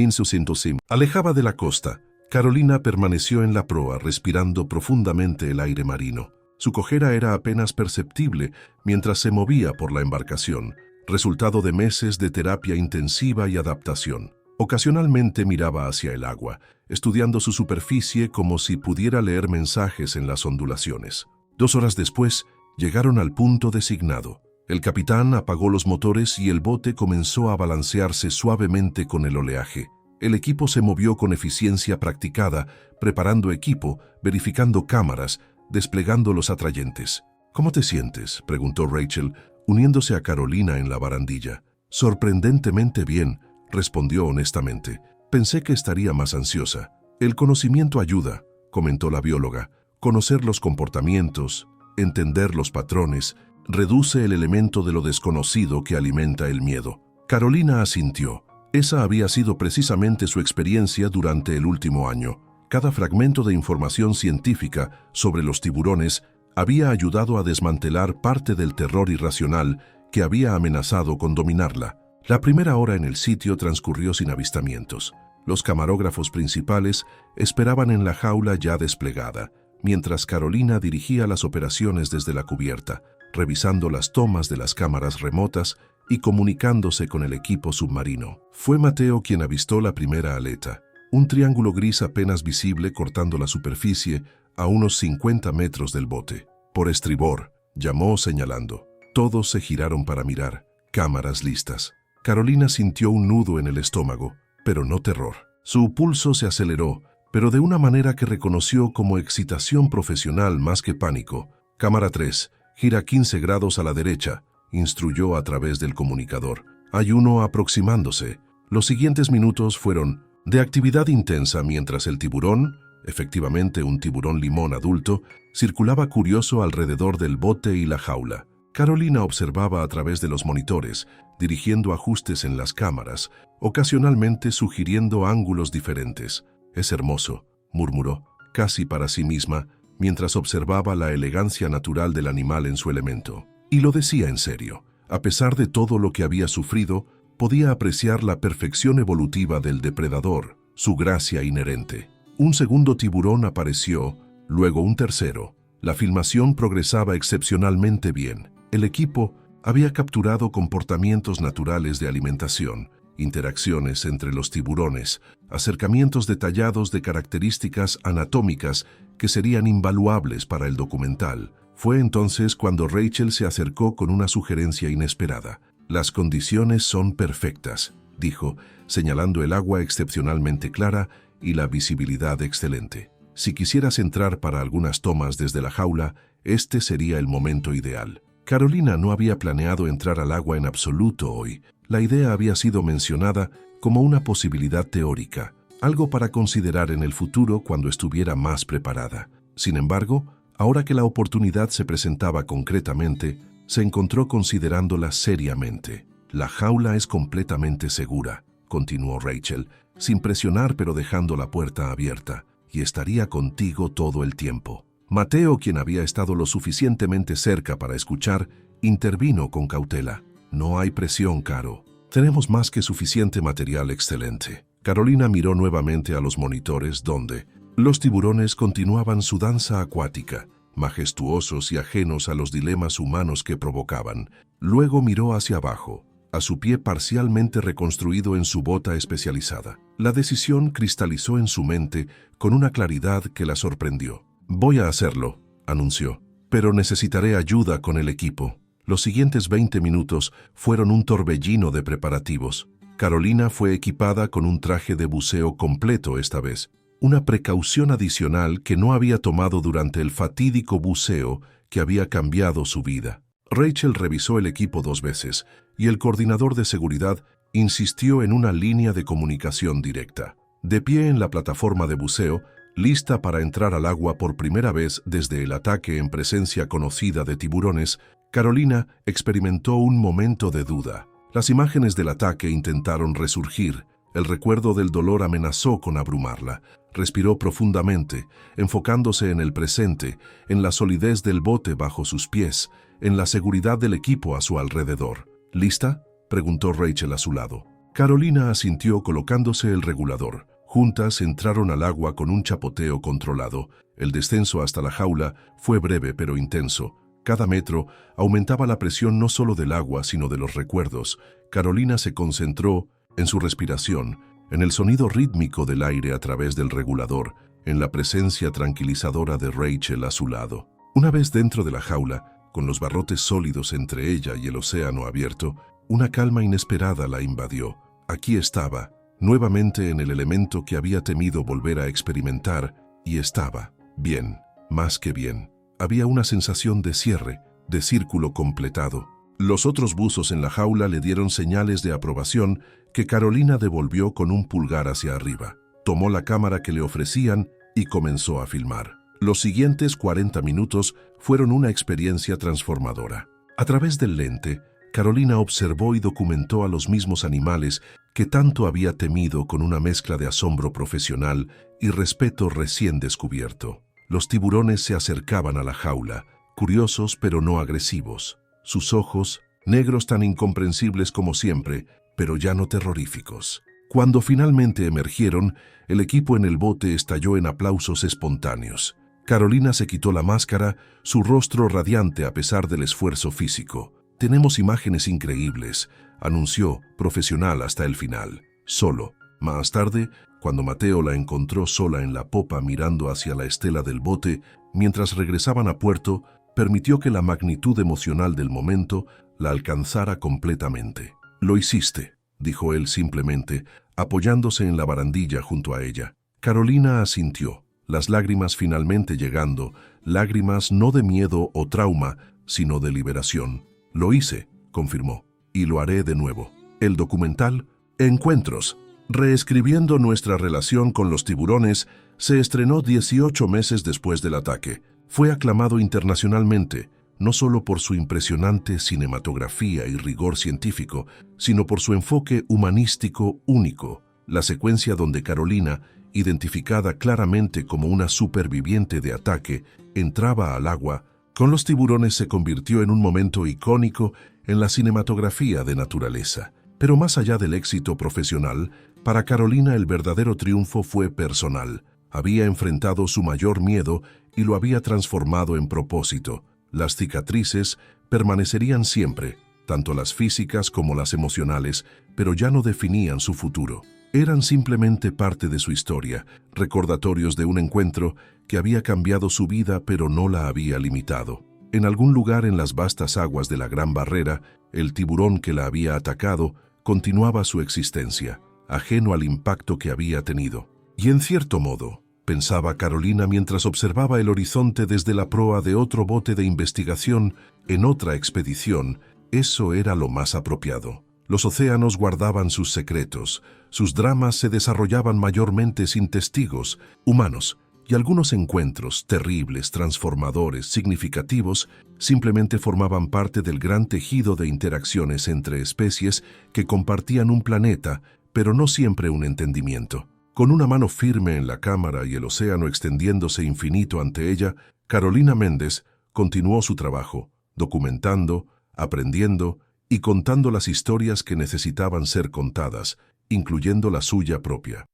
alejaba de la costa, Carolina permaneció en la proa respirando profundamente el aire marino. Su cojera era apenas perceptible mientras se movía por la embarcación, resultado de meses de terapia intensiva y adaptación. Ocasionalmente miraba hacia el agua, estudiando su superficie como si pudiera leer mensajes en las ondulaciones. 2 horas después, llegaron al punto designado. El capitán apagó los motores y el bote comenzó a balancearse suavemente con el oleaje. El equipo se movió con eficiencia practicada, preparando equipo, verificando cámaras, desplegando los atrayentes. «¿Cómo te sientes?», preguntó Rachel, uniéndose a Carolina en la barandilla. «Sorprendentemente bien», respondió honestamente. «Pensé que estaría más ansiosa». «El conocimiento ayuda», comentó la bióloga. «Conocer los comportamientos, entender los patrones, reduce el elemento de lo desconocido que alimenta el miedo». Carolina asintió. Esa había sido precisamente su experiencia durante el último año. Cada fragmento de información científica sobre los tiburones había ayudado a desmantelar parte del terror irracional que había amenazado con dominarla. La primera hora en el sitio transcurrió sin avistamientos. Los camarógrafos principales esperaban en la jaula ya desplegada, mientras Carolina dirigía las operaciones desde la cubierta, revisando las tomas de las cámaras remotas y comunicándose con el equipo submarino. Fue Mateo quien avistó la primera aleta, un triángulo gris apenas visible cortando la superficie a unos 50 metros del bote. «Por estribor», llamó señalando. Todos se giraron para mirar, cámaras listas. Carolina sintió un nudo en el estómago, pero no terror. Su pulso se aceleró, pero de una manera que reconoció como excitación profesional más que pánico. «Cámara 3, gira 15 grados a la derecha», instruyó a través del comunicador. «Hay uno aproximándose». Los siguientes minutos fueron de actividad intensa mientras el tiburón, efectivamente un tiburón limón adulto, circulaba curioso alrededor del bote y la jaula. Carolina observaba a través de los monitores, dirigiendo ajustes en las cámaras, ocasionalmente sugiriendo ángulos diferentes. «Es hermoso», murmuró, casi para sí misma, mientras observaba la elegancia natural del animal en su elemento. Y lo decía en serio. A pesar de todo lo que había sufrido, podía apreciar la perfección evolutiva del depredador, su gracia inherente. Un segundo tiburón apareció, luego un tercero. La filmación progresaba excepcionalmente bien. El equipo había capturado comportamientos naturales de alimentación, interacciones entre los tiburones, acercamientos detallados de características anatómicas que serían invaluables para el documental. Fue entonces cuando Rachel se acercó con una sugerencia inesperada. «Las condiciones son perfectas», dijo, señalando el agua excepcionalmente clara y la visibilidad excelente. «Si quisieras entrar para algunas tomas desde la jaula, este sería el momento ideal». Carolina no había planeado entrar al agua en absoluto hoy. La idea había sido mencionada como una posibilidad teórica, algo para considerar en el futuro cuando estuviera más preparada. Sin embargo, ahora que la oportunidad se presentaba concretamente, se encontró considerándola seriamente. «La jaula es completamente segura», continuó Rachel, sin presionar pero dejando la puerta abierta, «y estaría contigo todo el tiempo». Mateo, quien había estado lo suficientemente cerca para escuchar, intervino con cautela. «No hay presión, Caro. Tenemos más que suficiente material excelente». Carolina miró nuevamente a los monitores donde los tiburones continuaban su danza acuática, majestuosos y ajenos a los dilemas humanos que provocaban. Luego miró hacia abajo, a su pie parcialmente reconstruido en su bota especializada. La decisión cristalizó en su mente con una claridad que la sorprendió. «Voy a hacerlo», anunció, «pero necesitaré ayuda con el equipo». Los siguientes 20 minutos fueron un torbellino de preparativos. Carolina fue equipada con un traje de buceo completo esta vez, una precaución adicional que no había tomado durante el fatídico buceo que había cambiado su vida. Rachel revisó el equipo 2 veces y el coordinador de seguridad insistió en una línea de comunicación directa. De pie en la plataforma de buceo, lista para entrar al agua por primera vez desde el ataque en presencia conocida de tiburones, Carolina experimentó un momento de duda. Las imágenes del ataque intentaron resurgir. El recuerdo del dolor amenazó con abrumarla. Respiró profundamente, enfocándose en el presente, en la solidez del bote bajo sus pies, en la seguridad del equipo a su alrededor. «¿Lista?», preguntó Rachel a su lado. Carolina asintió colocándose el regulador. Juntas entraron al agua con un chapoteo controlado. El descenso hasta la jaula fue breve pero intenso. Cada metro aumentaba la presión no solo del agua, sino de los recuerdos. Carolina se concentró en su respiración, en el sonido rítmico del aire a través del regulador, en la presencia tranquilizadora de Rachel a su lado. Una vez dentro de la jaula, con los barrotes sólidos entre ella y el océano abierto, una calma inesperada la invadió. Aquí estaba, nuevamente en el elemento que había temido volver a experimentar, y estaba bien, más que bien. Había una sensación de cierre, de círculo completado. Los otros buzos en la jaula le dieron señales de aprobación que Carolina devolvió con un pulgar hacia arriba. Tomó la cámara que le ofrecían y comenzó a filmar. Los siguientes 40 minutos fueron una experiencia transformadora. A través del lente, Carolina observó y documentó a los mismos animales que tanto había temido, con una mezcla de asombro profesional y respeto recién descubierto. Los tiburones se acercaban a la jaula, curiosos pero no agresivos. Sus ojos, negros tan incomprensibles como siempre, pero ya no terroríficos. Cuando finalmente emergieron, el equipo en el bote estalló en aplausos espontáneos. Carolina se quitó la máscara, su rostro radiante a pesar del esfuerzo físico. «Tenemos imágenes increíbles», anunció, profesional hasta el final. Solo. Más tarde, cuando Mateo la encontró sola en la popa mirando hacia la estela del bote, mientras regresaban a puerto, permitió que la magnitud emocional del momento la alcanzara completamente. «Lo hiciste», dijo él simplemente, apoyándose en la barandilla junto a ella. Carolina asintió, las lágrimas finalmente llegando, lágrimas no de miedo o trauma, sino de liberación. «Lo hice», confirmó, «y lo haré de nuevo». El documental Encuentros, reescribiendo nuestra relación con los tiburones, se estrenó 18 meses después del ataque. Fue aclamado internacionalmente, no solo por su impresionante cinematografía y rigor científico, sino por su enfoque humanístico único. La secuencia donde Carolina, identificada claramente como una superviviente de ataque, entraba al agua con los tiburones se convirtió en un momento icónico en la cinematografía de naturaleza. Pero más allá del éxito profesional, para Carolina el verdadero triunfo fue personal. Había enfrentado su mayor miedo y lo había transformado en propósito. Las cicatrices permanecerían siempre, tanto las físicas como las emocionales, pero ya no definían su futuro. Eran simplemente parte de su historia, recordatorios de un encuentro que había cambiado su vida pero no la había limitado. En algún lugar en las vastas aguas de la Gran Barrera, el tiburón que la había atacado continuaba su existencia, ajeno al impacto que había tenido. Y en cierto modo, pensaba Carolina mientras observaba el horizonte desde la proa de otro bote de investigación en otra expedición, eso era lo más apropiado. Los océanos guardaban sus secretos, sus dramas se desarrollaban mayormente sin testigos humanos, y algunos encuentros terribles, transformadores, significativos, simplemente formaban parte del gran tejido de interacciones entre especies que compartían un planeta, pero no siempre un entendimiento. Con una mano firme en la cámara y el océano extendiéndose infinito ante ella, Carolina Méndez continuó su trabajo, documentando, aprendiendo y contando las historias que necesitaban ser contadas, incluyendo la suya propia.